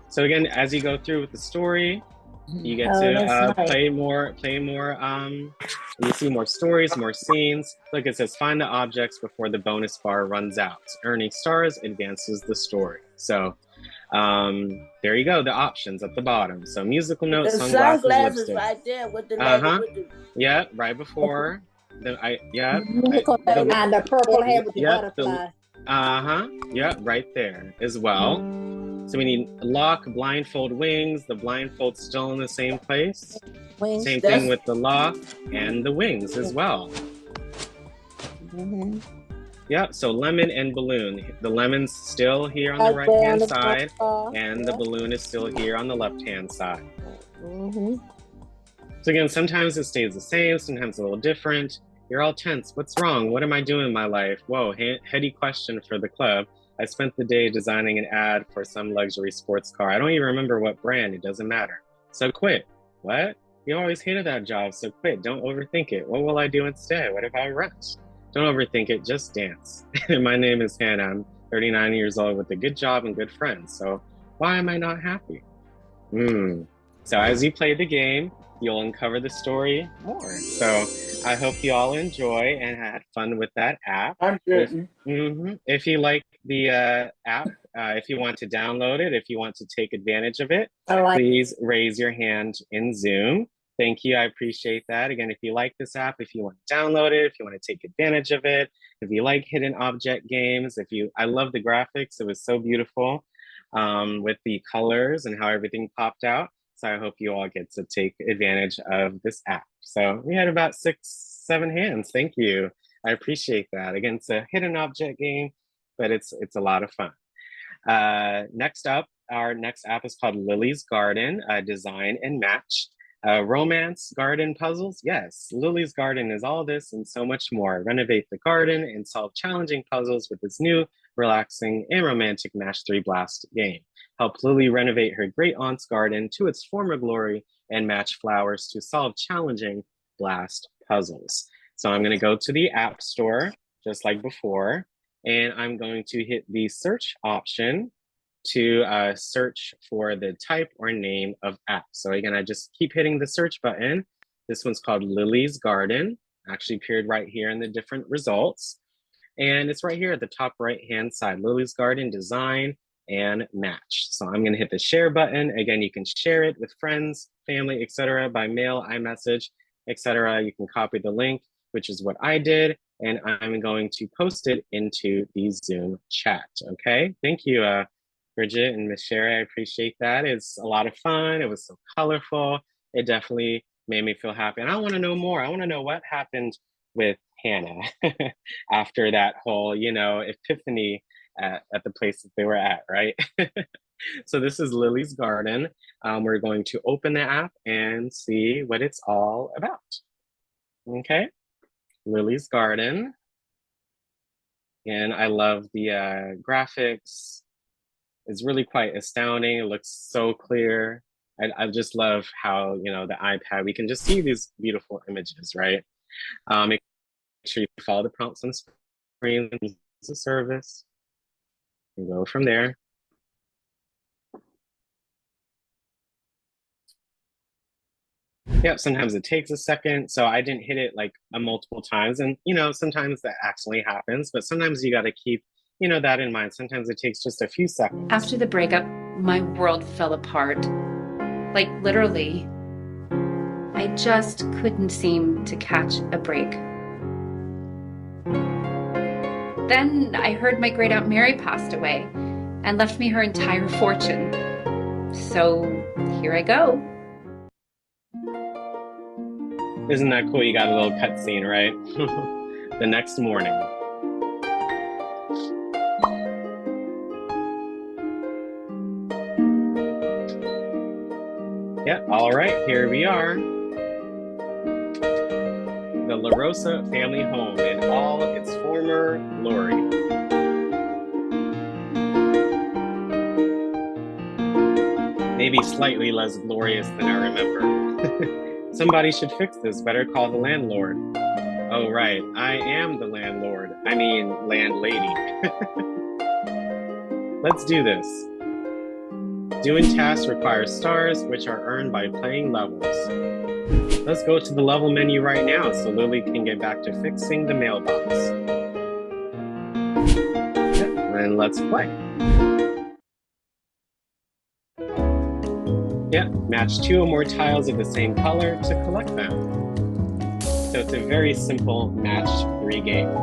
So again, as you go through with the story, you get to play more, you see more stories, more scenes. Look, it says find the objects before the bonus bar runs out. Earning stars advances the story. So there you go, the options at the bottom. So musical notes, The sunglasses, sunglasses lipstick. right there with the lady with the Yeah, right before. And the purple hair with the butterfly. Yeah, right there as well. So we need lock, blindfold, wings. The blindfold still in the same place. Wings. Same thing with the lock and the wings as well. Yeah, so lemon and balloon. The lemon's still here on the right-hand side, and the balloon is still here on the left-hand side. So again, sometimes it stays the same, sometimes a little different. You're all tense. What's wrong? What am I doing in my life? Whoa, heady question for the club. I spent the day designing an ad for some luxury sports car. I don't even remember what brand, it doesn't matter. So quit. What? You always hated that job, so quit. Don't overthink it. What will I do instead? What if I rest? Don't overthink it, just dance. My name is Hannah. I'm 39 years old with a good job and good friends. So why am I not happy? So as you play the game, you'll uncover the story more. So I hope you all enjoy and had fun with that app. I'm good. If you like the app, if you want to download it, if you want to take advantage of it, please raise your hand in Zoom. Thank you, I appreciate that. Again, if you like this app, if you want to download it, if you want to take advantage of it, if you like hidden object games, I love the graphics, it was so beautiful with the colors and how everything popped out. So I hope you all get to take advantage of this app. So we had about 6, 7 hands. Thank you. I appreciate that. Again, it's a hidden object game, but it's a lot of fun. Next up, our next app is called Lily's Garden, Design and Match. Romance garden puzzles? Yes, Lily's Garden is all this and so much more. Renovate the garden and solve challenging puzzles with this new, relaxing, and romantic Match 3 Blast game. Help Lily renovate her great aunt's garden to its former glory and match flowers to solve challenging blast puzzles. So I'm going to go to the App Store, just like before, and I'm going to hit the search option to search for the type or name of app. So again, I just keep hitting the search button. This one's called Lily's Garden, actually appeared right here in the different results. And it's right here at the top right-hand side, Lily's Garden Design and Match. So I'm gonna hit the share button. Again, you can share it with friends, family, etc. by mail, iMessage, etc. You can copy the link, which is what I did. And I'm going to post it into the Zoom chat, okay? Thank you, Bridget and Miss Sherry, I appreciate that. It's a lot of fun. It was so colorful. It definitely made me feel happy. And I want to know more. I want to know what happened with Hannah after that whole, epiphany at the place that they were at, right? So this is Lily's Garden. We're going to open the app and see what it's all about. Okay, Lily's Garden. And I love the graphics. It's really quite astounding. It looks so clear. I just love how, the iPad, we can just see these beautiful images, right? Make sure you follow the prompts on the screen, use the service, and go from there. Yeah, sometimes it takes a second. So I didn't hit it like multiple times. And, sometimes that actually happens, but sometimes you got to keep that in mind. Sometimes it takes just a few seconds. After the breakup, my world fell apart. Like literally. I just couldn't seem to catch a break. Then I heard my great aunt Mary passed away and left me her entire fortune. So here I go. Isn't that cool? You got a little cutscene, right? The next morning. Yeah, all right, here we are. The La Rosa family home in all of its former glory. Maybe slightly less glorious than I remember. Somebody should fix this, better call the landlord. Oh, right, I am the landlord. I mean, landlady. Let's do this. Doing tasks requires stars, which are earned by playing levels. Let's go to the level menu right now so Lily can get back to fixing the mailbox. And let's play. Yeah, match 2 or more tiles of the same color to collect them. So it's a very simple match 3 game.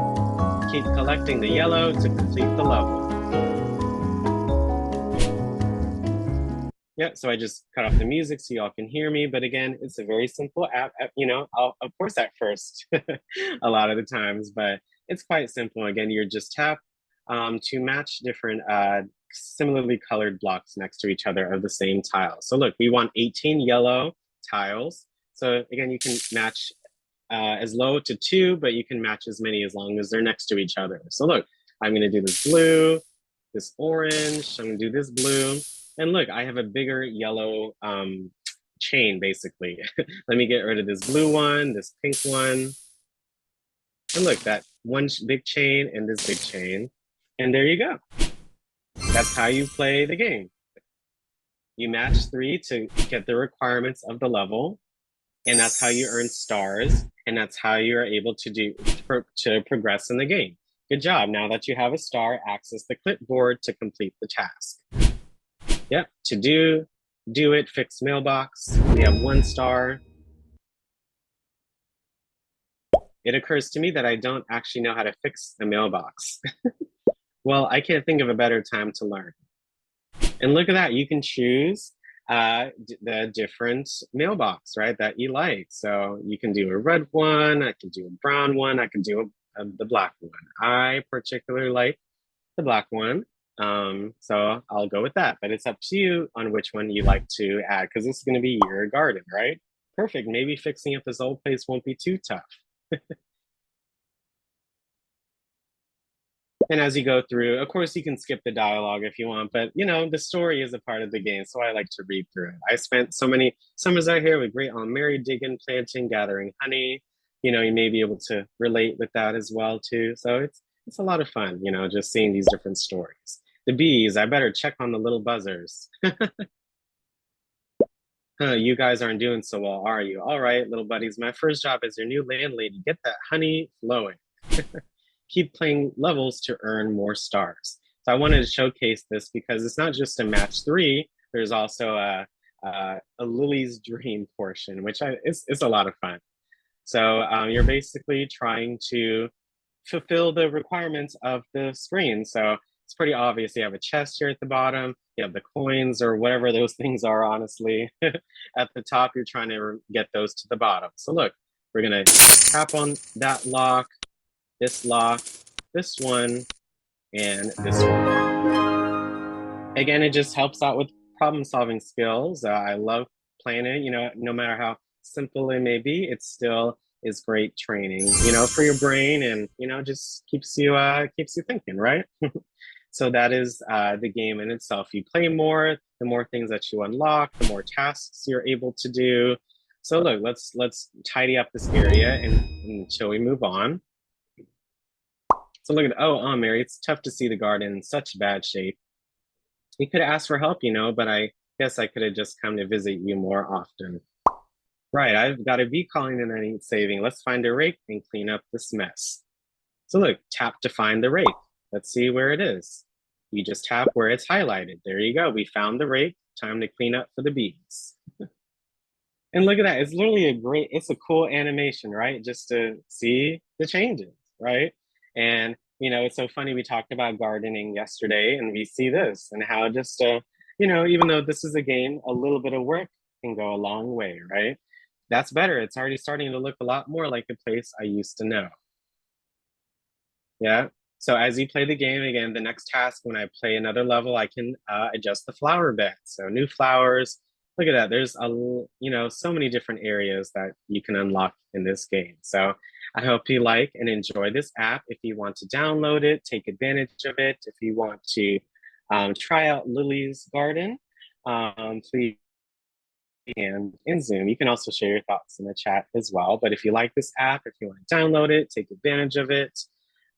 Keep collecting the yellow to complete the level. Yeah, so I just cut off the music so y'all can hear me. But again, it's a very simple app. I'll of course at first a lot of the times, but it's quite simple. Again, you just tap to match different similarly colored blocks next to each other of the same tile. So look, we want 18 yellow tiles. So again, you can match as low to 2, but you can match as many as long as they're next to each other. So look, I'm gonna do this blue, this orange, I'm gonna do this blue. And look, I have a bigger yellow chain basically. Let me get rid of this blue one, this pink one. And look, that one big chain and this big chain. And there you go. That's how you play the game. You match 3 to get the requirements of the level. And that's how you earn stars. And that's how you're able to progress in the game. Good job. Now that you have a star, access the clipboard to complete the task. Yep, to do it, fix mailbox. We have 1 star. It occurs to me that I don't actually know how to fix a mailbox. Well, I can't think of a better time to learn. And look at that, you can choose the different mailbox, right, that you like. So you can do a red one, I can do a brown one, I can do the black one. I particularly like the black one, so I'll go with that. But it's up to you on which one you like to add, because this is going to be your garden, right? Perfect. Maybe fixing up this old place won't be too tough. And as you go through, of course, you can skip the dialogue if you want, but you know, the story is a part of the game, so I like to read through it. I spent so many summers out here with great Aunt Mary digging, planting, gathering honey. You know, you may be able to relate with that as well too. So it's a lot of fun, you know, just seeing these different stories. The bees, I better check on the little buzzers. Huh, you guys aren't doing so well, are you? All right, little buddies, my first job as your new landlady, get that honey flowing. Keep playing levels to earn more stars. So I wanted to showcase this because it's not just a match 3, there's also a Lily's Dream portion, which it's a lot of fun. So you're basically trying to fulfill the requirements of the screen. So it's pretty obvious. You have a chest here at the bottom, you have the coins or whatever those things are, honestly. At the top, you're trying to get those to the bottom. So look, we're gonna tap on that lock, this lock, this one, and this one. Again, it just helps out with problem solving skills. I love playing it, you know, no matter how simple it may be, it still is great training, you know, for your brain, and, you know, just keeps you thinking, right? So that is the game in itself. You play more, the more things that you unlock, the more tasks you're able to do. So look, let's tidy up this area until we move on. So look at, oh, Mary, it's tough to see the garden in such bad shape. You could ask for help, you know, but I guess I could have just come to visit you more often. Right, I've got a bee calling and I need saving. Let's find a rake and clean up this mess. So look, tap to find the rake. Let's see where it is. You just tap where it's highlighted. There you go, we found the rake. Time to clean up for the bees. And look at that, it's literally it's a cool animation, right? Just to see the changes, right? And, you know, it's so funny, we talked about gardening yesterday and we see this and how just, you know, even though this is a game, a little bit of work can go a long way, right? That's better. It's already starting to look a lot more like a place I used to know. Yeah. So as you play the game, again, the next task, when I play another level, I can adjust the flower bed. So new flowers, look at that. There's you know, so many different areas that you can unlock in this game. So I hope you like and enjoy this app. If you want to download it, take advantage of it. If you want to try out Lily's Garden, please. And in Zoom, you can also share your thoughts in the chat as well. But if you like this app, if you want to download it, take advantage of it,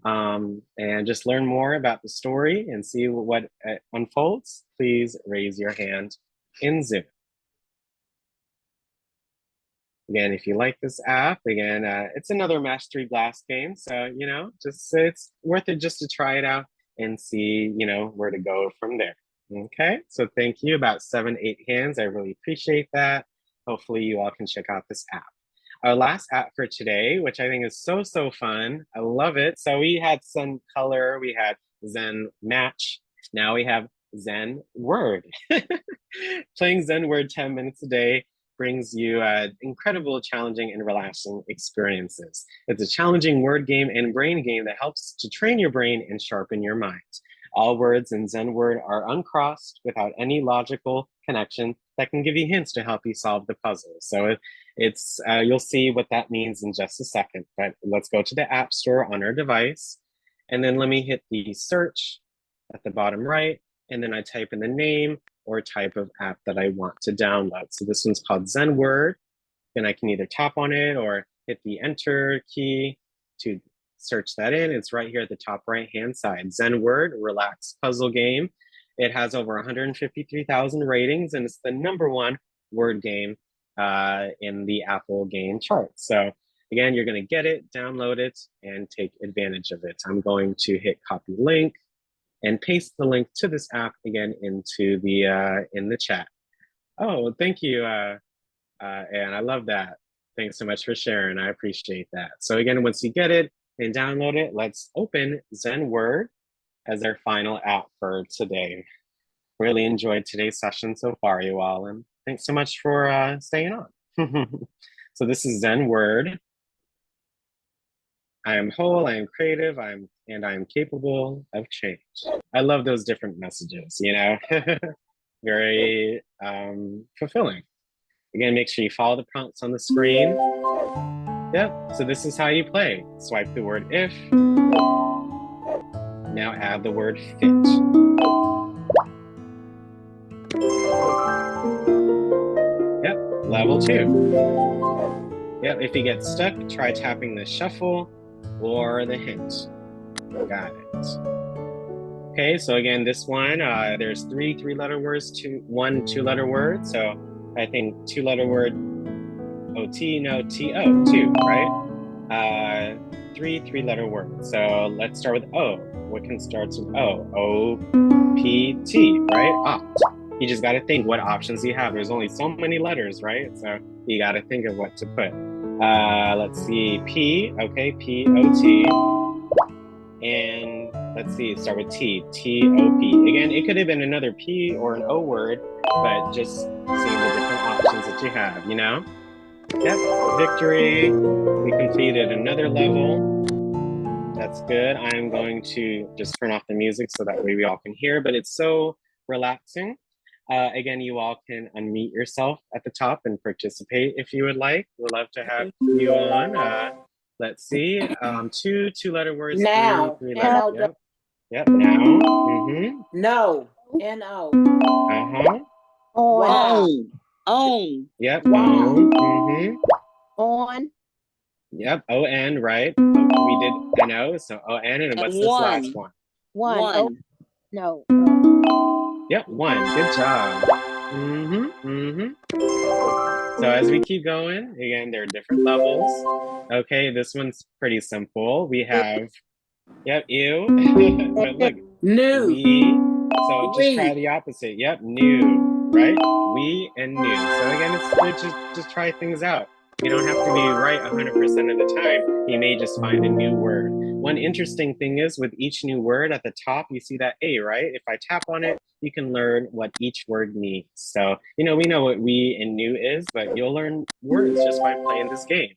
and just learn more about the story and see what unfolds, please raise your hand in Zoom. Again, if you like this app, again, it's another Match 3 Glass game. So, you know, just it's worth it just to try it out and see, you know, where to go from there. Okay, so thank you. About 7, 8 hands. I really appreciate that. Hopefully you all can check out this app. Our last app for today, which I think is so fun. I love it. So we had Zen Color, we had Zen Match. Now we have Zen Word. Playing Zen Word 10 minutes a day brings you incredible, challenging, and relaxing experiences. It's a challenging word game and brain game that helps to train your brain and sharpen your mind. All words in Zen Word are uncrossed without any logical connection that can give you hints to help you solve the puzzle. So It's you'll see what that means in just a second, but let's go to the App Store on our device. And then let me hit the search at the bottom right. And then I type in the name or type of app that I want to download. So this one's called ZenWord. Then I can either tap on it or hit the enter key to search that in. It's right here at the top right-hand side. ZenWord, relaxed puzzle game. It has over 153,000 ratings, and it's the #1 word game in the Apple game chart. So again, you're going to get it, download it, and take advantage of it. I'm going to hit copy link and paste the link to this app again into the in the chat. Oh, thank you, and I love that. Thanks so much for sharing. I appreciate that. So again, once you get it and download it, let's open ZenWord as our final app for today. Really enjoyed today's session so far, you all, and thanks so much for staying on. So this is ZenWord. I am whole, I am creative, I am capable of change. I love those different messages, you know, very fulfilling. Again, make sure you follow the prompts on the screen. Yep, so this is how you play. Swipe the word if. Now add the word fit. Yep, level 2. Yep, if you get stuck, try tapping the shuffle or the hint. Got it. Okay, so again, this one, there's 3 3-letter words, 1 2-letter word. So I think 2-letter word, OT, no, TO, 2, right? 3 3-letter words. So let's start with O. What can start with O? O-P-T, right? Opt. You just got to think what options you have. There's only so many letters, right? So you got to think of what to put. Let's see, P, okay, P-O-T. And let's see, start with T, T-O-P. Again, it could have been another P or an O word, but just seeing the different options that you have, you know? Yep, victory. We completed another level. That's good. I'm going to just turn off the music so that way we all can hear, but it's so relaxing. Again, you all can unmute yourself at the top and participate if you would like. We'd love to have you on. Let's see, 2 2-letter words, Now. 3 letters. Yep. Yep, now. Mm-hmm. No. N-O. Uh-huh. Wow. On. Yep, Wow. Mm-hmm. On. Yep, O-N, right? We did N-O, so O-N, and what's this last one? One. Oh, no. Yep, 1, good job. Mm-hmm, mm-hmm. So as we keep going, again, there are different levels. Okay, this one's pretty simple. We have, yep, ew. But look, New. we. So just try the opposite. Yep, new, right? We and new. So again, it's good to just try things out. You don't have to be right 100% of the time. You may just find a new word. One interesting thing is with each new word at the top, you see that A, right? If I tap on it, you can learn what each word means. So, you know, we know what we and new is, but you'll learn words just by playing this game.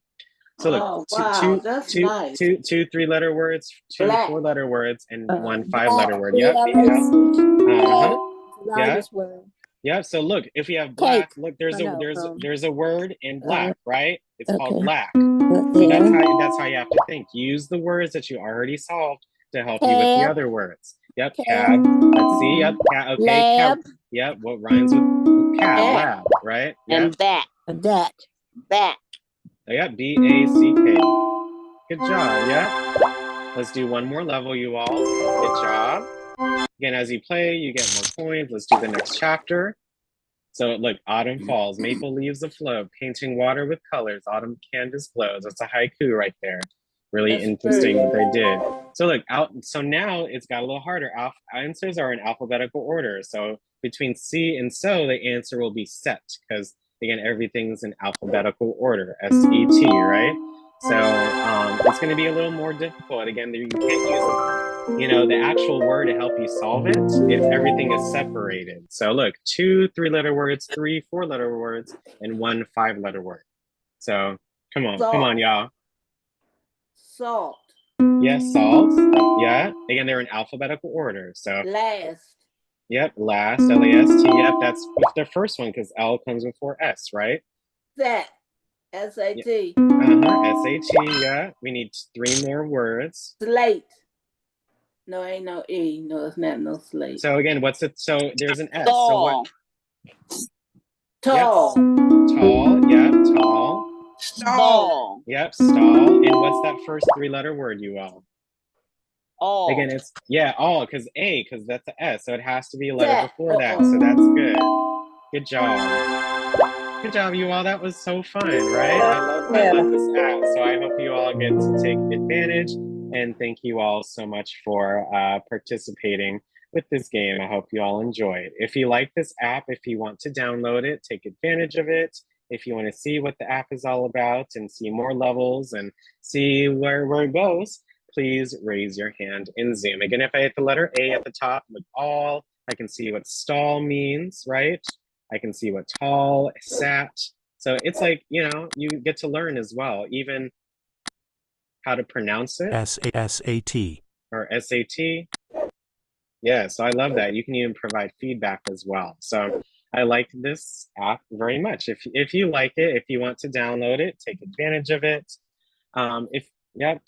So look, nice. two 3-letter words, 2 Black. 4-letter words, and 1 5-letter word. Yep. Longest word. Yeah, so look, if you have black, Cake. look, there's a word in black, right? It's okay. called black. So that's how you have to think. Use the words that you already solved to help you with the other words. Yep, cab. Let's see. Yep, cat. Okay, lab. cab. Yep, what rhymes with cab? Lab, right? Yep. And that. Yep, B-A-C-K. Good job. Yeah. Let's do one more level, you all. Good job. Again, as you play, you get more coins. Let's do the next chapter. So look, autumn falls, maple leaves afloat, painting water with colors, autumn canvas glows. That's a haiku right there. Really interesting what they did. So look, so now it's got a little harder. Answers are in alphabetical order. So between C and so, the answer will be set because again, everything's in alphabetical order, S-E-T, right? So it's going to be a little more difficult. Again, you can't use, you know, the actual word to help you solve it if everything is separated. So look, 2 3-letter words, 3 4-letter words, and 1 5-letter word. So come on, y'all. Salt. Yes, salt. Yeah. Again, they're in alphabetical order. So Last. Yep, last, L-A-S-T. Yep, that's the first one because L comes before S, right? Set. SAT. SAT, yeah. We need 3 more words. Slate. No, ain't no E. No, it's not no slate. So again, what's it? So there's an S. So what? Tall. Yep. Tall, yep, tall. Stall. Yep, stall. And what's that first 3-letter word, you all? All. Again, it's, yeah, all, because that's the S. So it has to be a letter Yeah. before that. So that's good. Good job. Good job, you all. That was so fun, right? I love this app. So I hope you all get to take advantage. And thank you all so much for participating with this game. I hope you all enjoy it. If you like this app, if you want to download it, take advantage of it. If you want to see what the app is all about and see more levels and see where it goes, please raise your hand in Zoom. Again, if I hit the letter A at the top, with all, I can see what stall means, right? I can see what tall, sat. So it's like, you know, you get to learn as well, even how to pronounce it. SAT. Or SAT. Yeah, so I love that. You can even provide feedback as well. So I like this app very much. If you like it, if you want to download it, take advantage of it.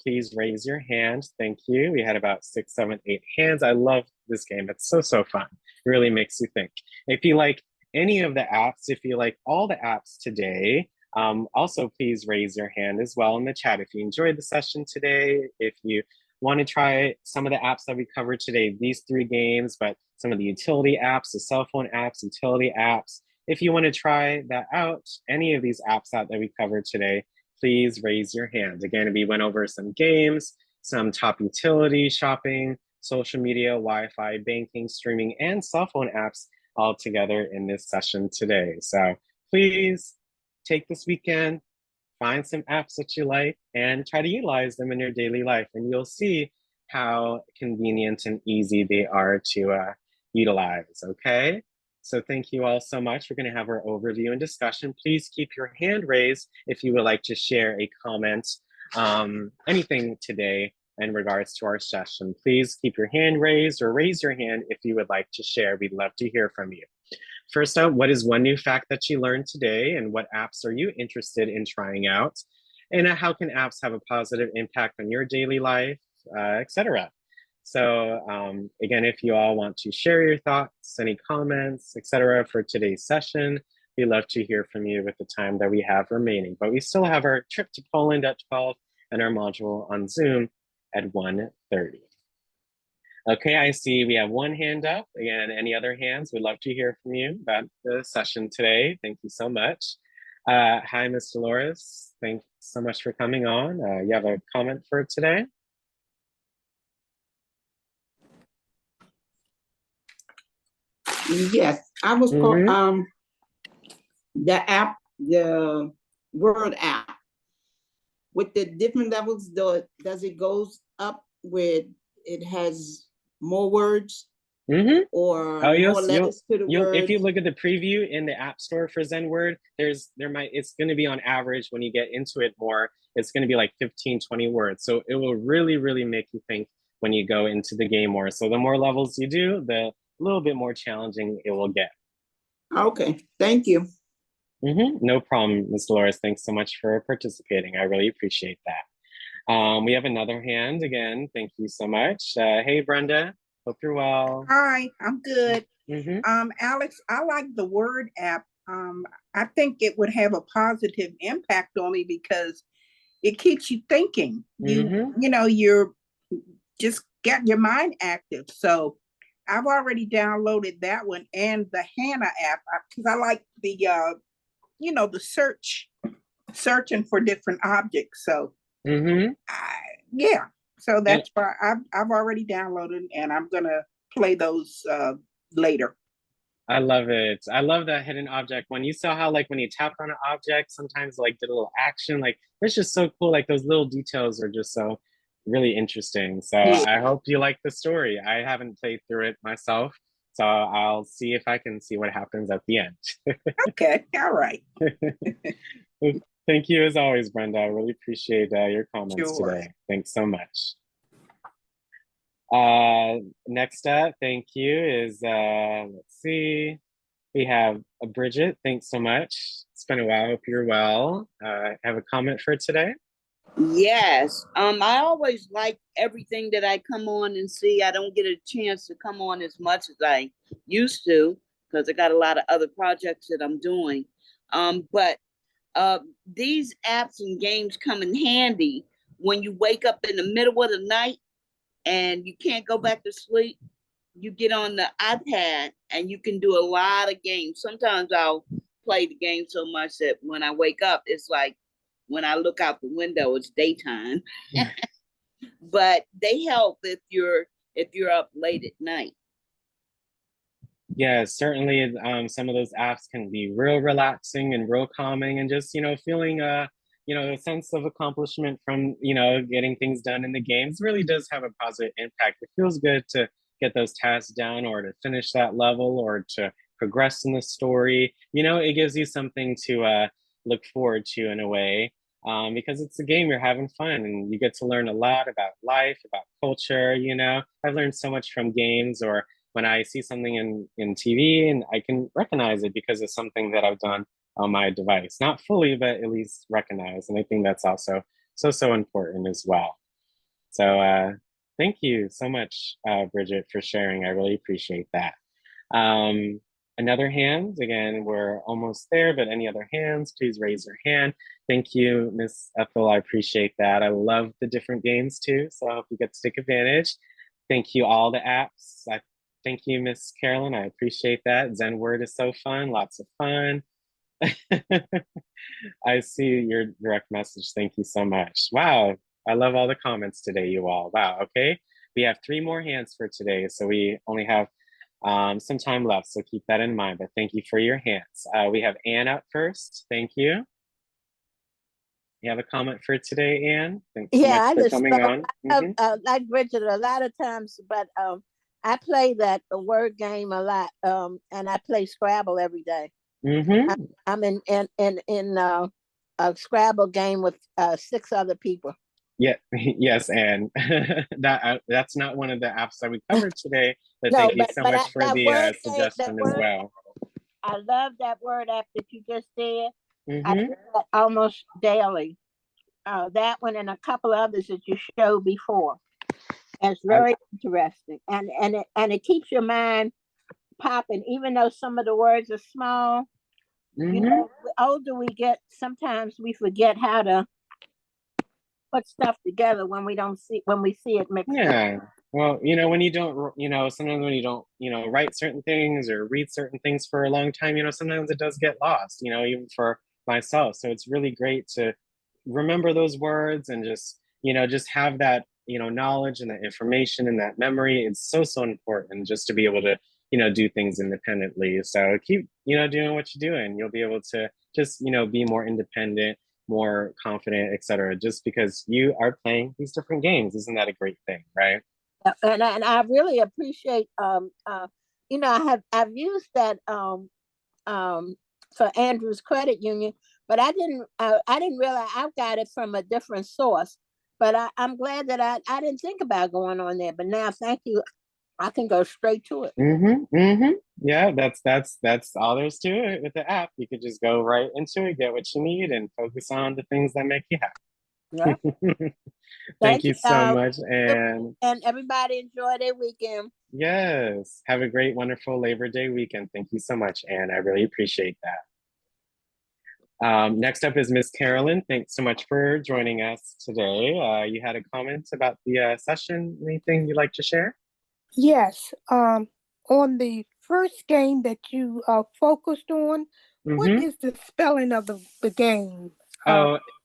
Please raise your hand. Thank you. We had about 6, 7, 8 hands. I love this game. It's so fun. It really makes you think. If you like any of the apps, if you like all the apps today, also please raise your hand as well in the chat. If you enjoyed the session today, if you want to try some of the apps that we covered today, these 3 games, but some of the utility apps, the cell phone apps, utility apps. If you want to try that out, any of these apps out that we covered today, please raise your hand. Again, we went over some games, some top utility, shopping, social media, Wi-Fi, banking, streaming, and cell phone apps all together in this session today. So please take this weekend, find some apps that you like and try to utilize them in your daily life. And you'll see how convenient and easy they are to utilize, okay? So thank you all so much. We're gonna have our overview and discussion. Please keep your hand raised if you would like to share a comment, anything today in regards to our session. Please keep your hand raised or raise your hand if you would like to share. We'd love to hear from you. First up, what is one new fact that you learned today and what apps are you interested in trying out? And how can apps have a positive impact on your daily life, etc. So again, if you all want to share your thoughts, any comments, etc. for today's session, we'd love to hear from you with the time that we have remaining. But we still have our trip to Poland at 12 and our module on Zoom at 1:30. Okay, I see we have one hand up. Again, any other hands? We'd love to hear from you about the session today. Thank you so much. Hi, Ms. Dolores. Thanks so much for coming on. You have a comment for today? Yes, I was the app, the word app, with the different levels. Does it goes up with it has more words or more letters to the word? If you look at the preview in the App Store for ZenWord, it's going to be on average when you get into it more, it's going to be like 15, 20 words. So it will really, really make you think when you go into the game more. So the more levels you do, the little bit more challenging it will get. Okay, thank you. No problem, Ms. Dolores. Thanks so much for participating. I really appreciate that. We have another hand again. Thank you so much. Hey, Brenda. Hope you're well. Hi, I'm good. Alex, I like the Word app. I think it would have a positive impact on me because it keeps you thinking. You know, you're just get your mind active. So I've already downloaded that one and the Hannah app because I like the you know, the searching for different objects. So yeah, so that's why I've already downloaded and I'm gonna play those later. I love it. I love that hidden object one. You saw how like when you tapped on an object, sometimes like did a little action, like it's just so cool. Like those little details are just so really interesting. So I hope you like the story. I haven't played through it myself, so I'll see if I can see what happens at the end. Okay, all right. Thank you as always, Brenda. I really appreciate your comments today. Thanks so much. Next up, thank you, is let's see. We have Bridget. Thanks so much. It's been a while. Hope you're well. Have a comment for today? Yes. I always like everything that I come on and see. I don't get a chance to come on as much as I used to because I got a lot of other projects that I'm doing. But these apps and games come in handy when you wake up in the middle of the night and you can't go back to sleep. You get on the iPad and you can do a lot of games. Sometimes I'll play the game so much that when I wake up, it's like when I look out the window, it's daytime. But they help if you're up late at night. Yeah, certainly. Some of those apps can be real relaxing and real calming, and just feeling a sense of accomplishment from getting things done in the games really does have a positive impact. It feels good to get those tasks done, or to finish that level, or to progress in the story. It gives you something to look forward to in a way, because it's a game, you're having fun, and you get to learn a lot about life, about culture. I've learned so much from games, or when I see something in TV and I can recognize it because of something that I've done on my device. Not fully, but at least recognize. And I think that's also so important as well. So thank you so much, Bridget, for sharing. I really appreciate that. Another hand, again, we're almost there, but any other hands, please raise your hand. Thank you, Miss Ethel, I appreciate that. I love the different games too, so I hope you get to take advantage. Thank you, all the apps. Thank you, Miss Carolyn, I appreciate that. ZenWord is so fun, lots of fun. I see your direct message, thank you so much. Wow, I love all the comments today, you all. Wow, okay. We have 3 more hands for today, so we only have some time left, so keep that in mind, but thank you for your hands. We have Anne up first. Thank you. You have a comment for today, Anne? Thanks so much for coming on. Like Bridget, a lot of times, but I play that word game a lot, and I play Scrabble every day. I'm in a Scrabble game with 6 other people. Yeah, yes, and that's not one of the apps that we covered today, but no, thank you so much for the suggestion as well. I love that word app that you just did. I do that almost daily. That one and a couple others that you showed before. It's very interesting, and it keeps your mind popping, even though some of the words are small. The older we get, sometimes we forget how to put stuff together when we see it mixed. Yeah. Well, when you don't, sometimes when you don't, write certain things or read certain things for a long time, sometimes it does get lost, even for myself. So it's really great to remember those words and just have that, knowledge and that information and that memory. It's so important just to be able to, do things independently. So keep, doing what you're doing. You'll be able to just, be more independent, more confident, etc. Just because you are playing these different games. Isn't that a great thing, right? And I really appreciate, I've used that for Andrews Credit Union, but I didn't realize I got it from a different source. But I'm glad that I didn't think about going on there. But now, thank you, I can go straight to it. Yeah, that's all there's to it with the app. You could just go right into it, get what you need, and focus on the things that make you happy. Yeah. Thank you so much, and everybody enjoy their weekend. Yes, have a great, wonderful Labor Day weekend. Thank you so much, Anne. I really appreciate that. Next up is Miss Carolyn. Thanks so much for joining us today. You had a comment about the session. Anything you'd like to share? Yes. On the first game that you focused on, what is the spelling of the game?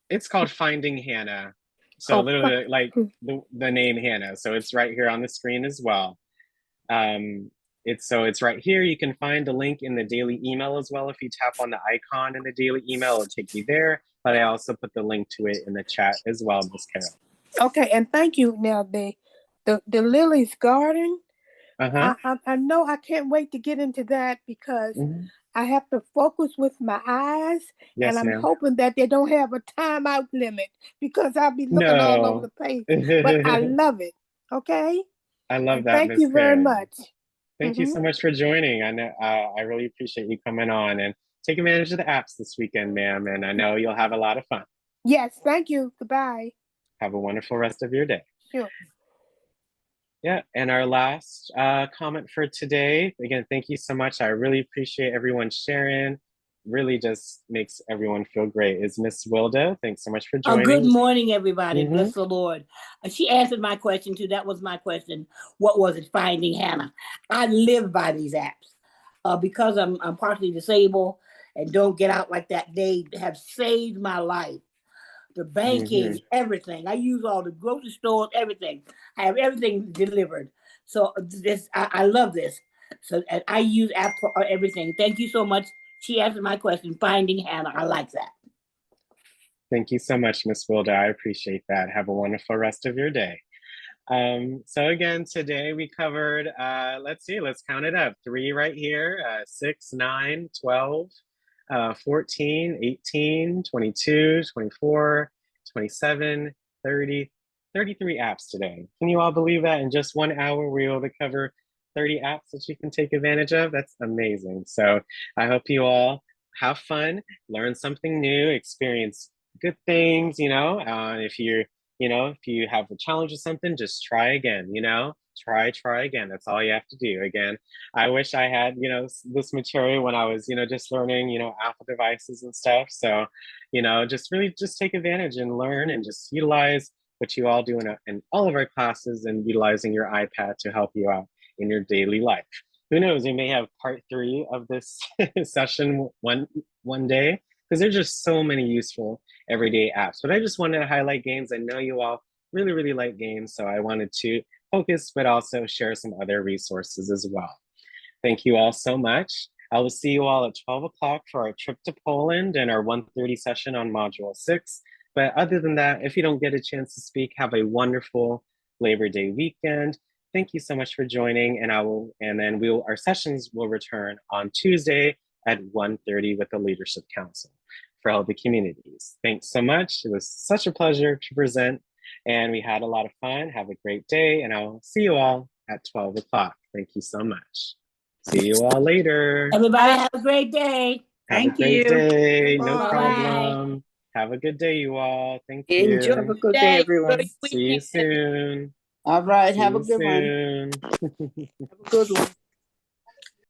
It's called Finding Hannah. So a little bit like the name Hannah. So it's right here on the screen as well. It's right here. You can find the link in the daily email as well. If you tap on the icon in the daily email, it'll take you there. But I also put the link to it in the chat as well, Miss Carol. Okay, and thank you. Now the Lily's Garden. I know I can't wait to get into that because I have to focus with my eyes, and I'm hoping that they don't have a timeout limit because I'll be looking all over the page. But I love it. Okay. I love that. Thank you very much. Thank you so much for joining. I know I really appreciate you coming on, and take advantage of the apps this weekend, ma'am. And I know you'll have a lot of fun. Yes, thank you. Goodbye. Have a wonderful rest of your day. Sure. Yeah, and our last comment for today. Again, thank you so much. I really appreciate everyone sharing. Really just makes everyone feel great. Is Miss Wilda? Thanks so much for joining. Good morning, everybody. Bless the Lord. She answered my question too. That was my question. What was it? Finding Hannah. I live by these apps because I'm partially disabled and don't get out like that. They have saved my life. The banking, everything. I use all the grocery stores, everything. I have everything delivered. So I love this. So I use apps for everything. Thank you so much. She answered my question, Finding Hannah. I like that. Thank you so much, Miss Wilda. I appreciate that. Have a wonderful rest of your day. So again, today we covered, let's count it up. 3 right here, 6, 9, 12, 14, 18, 22, 24, 27, 30, 33 apps today. Can you all believe that? In just 1 hour, we were able to cover 30 apps that you can take advantage of. That's amazing. So I hope you all have fun, learn something new, experience good things, if you have a challenge or something, just try again, try again. That's all you have to do. Again, I wish I had, this material when I was, just learning, Apple devices and stuff. So, just take advantage and learn and just utilize what you all do in all of our classes, and utilizing your iPad to help you out in your daily life. Who knows, we may have part 3 of this session one day, because there's just so many useful everyday apps. But I just wanted to highlight games. I know you all really, really like games, so I wanted to focus, but also share some other resources as well. Thank you all so much. I will see you all at 12 o'clock for our trip to Poland and our 1:30 session on Module 6. But other than that, if you don't get a chance to speak, have a wonderful Labor Day weekend. Thank you so much for joining, and our sessions will return on Tuesday at 1:30 with the Leadership Council for all the communities. Thanks so much. It was such a pleasure to present, and we had a lot of fun. Have a great day, and I'll see you all at 12 o'clock. Thank you so much. See you all later. Everybody have a great day. Have a great day. No problem. Have a good day, you all. Thank you. Enjoy. Have a good day, everyone. See you soon. All right. Have a See good you one. soon. Have a good one.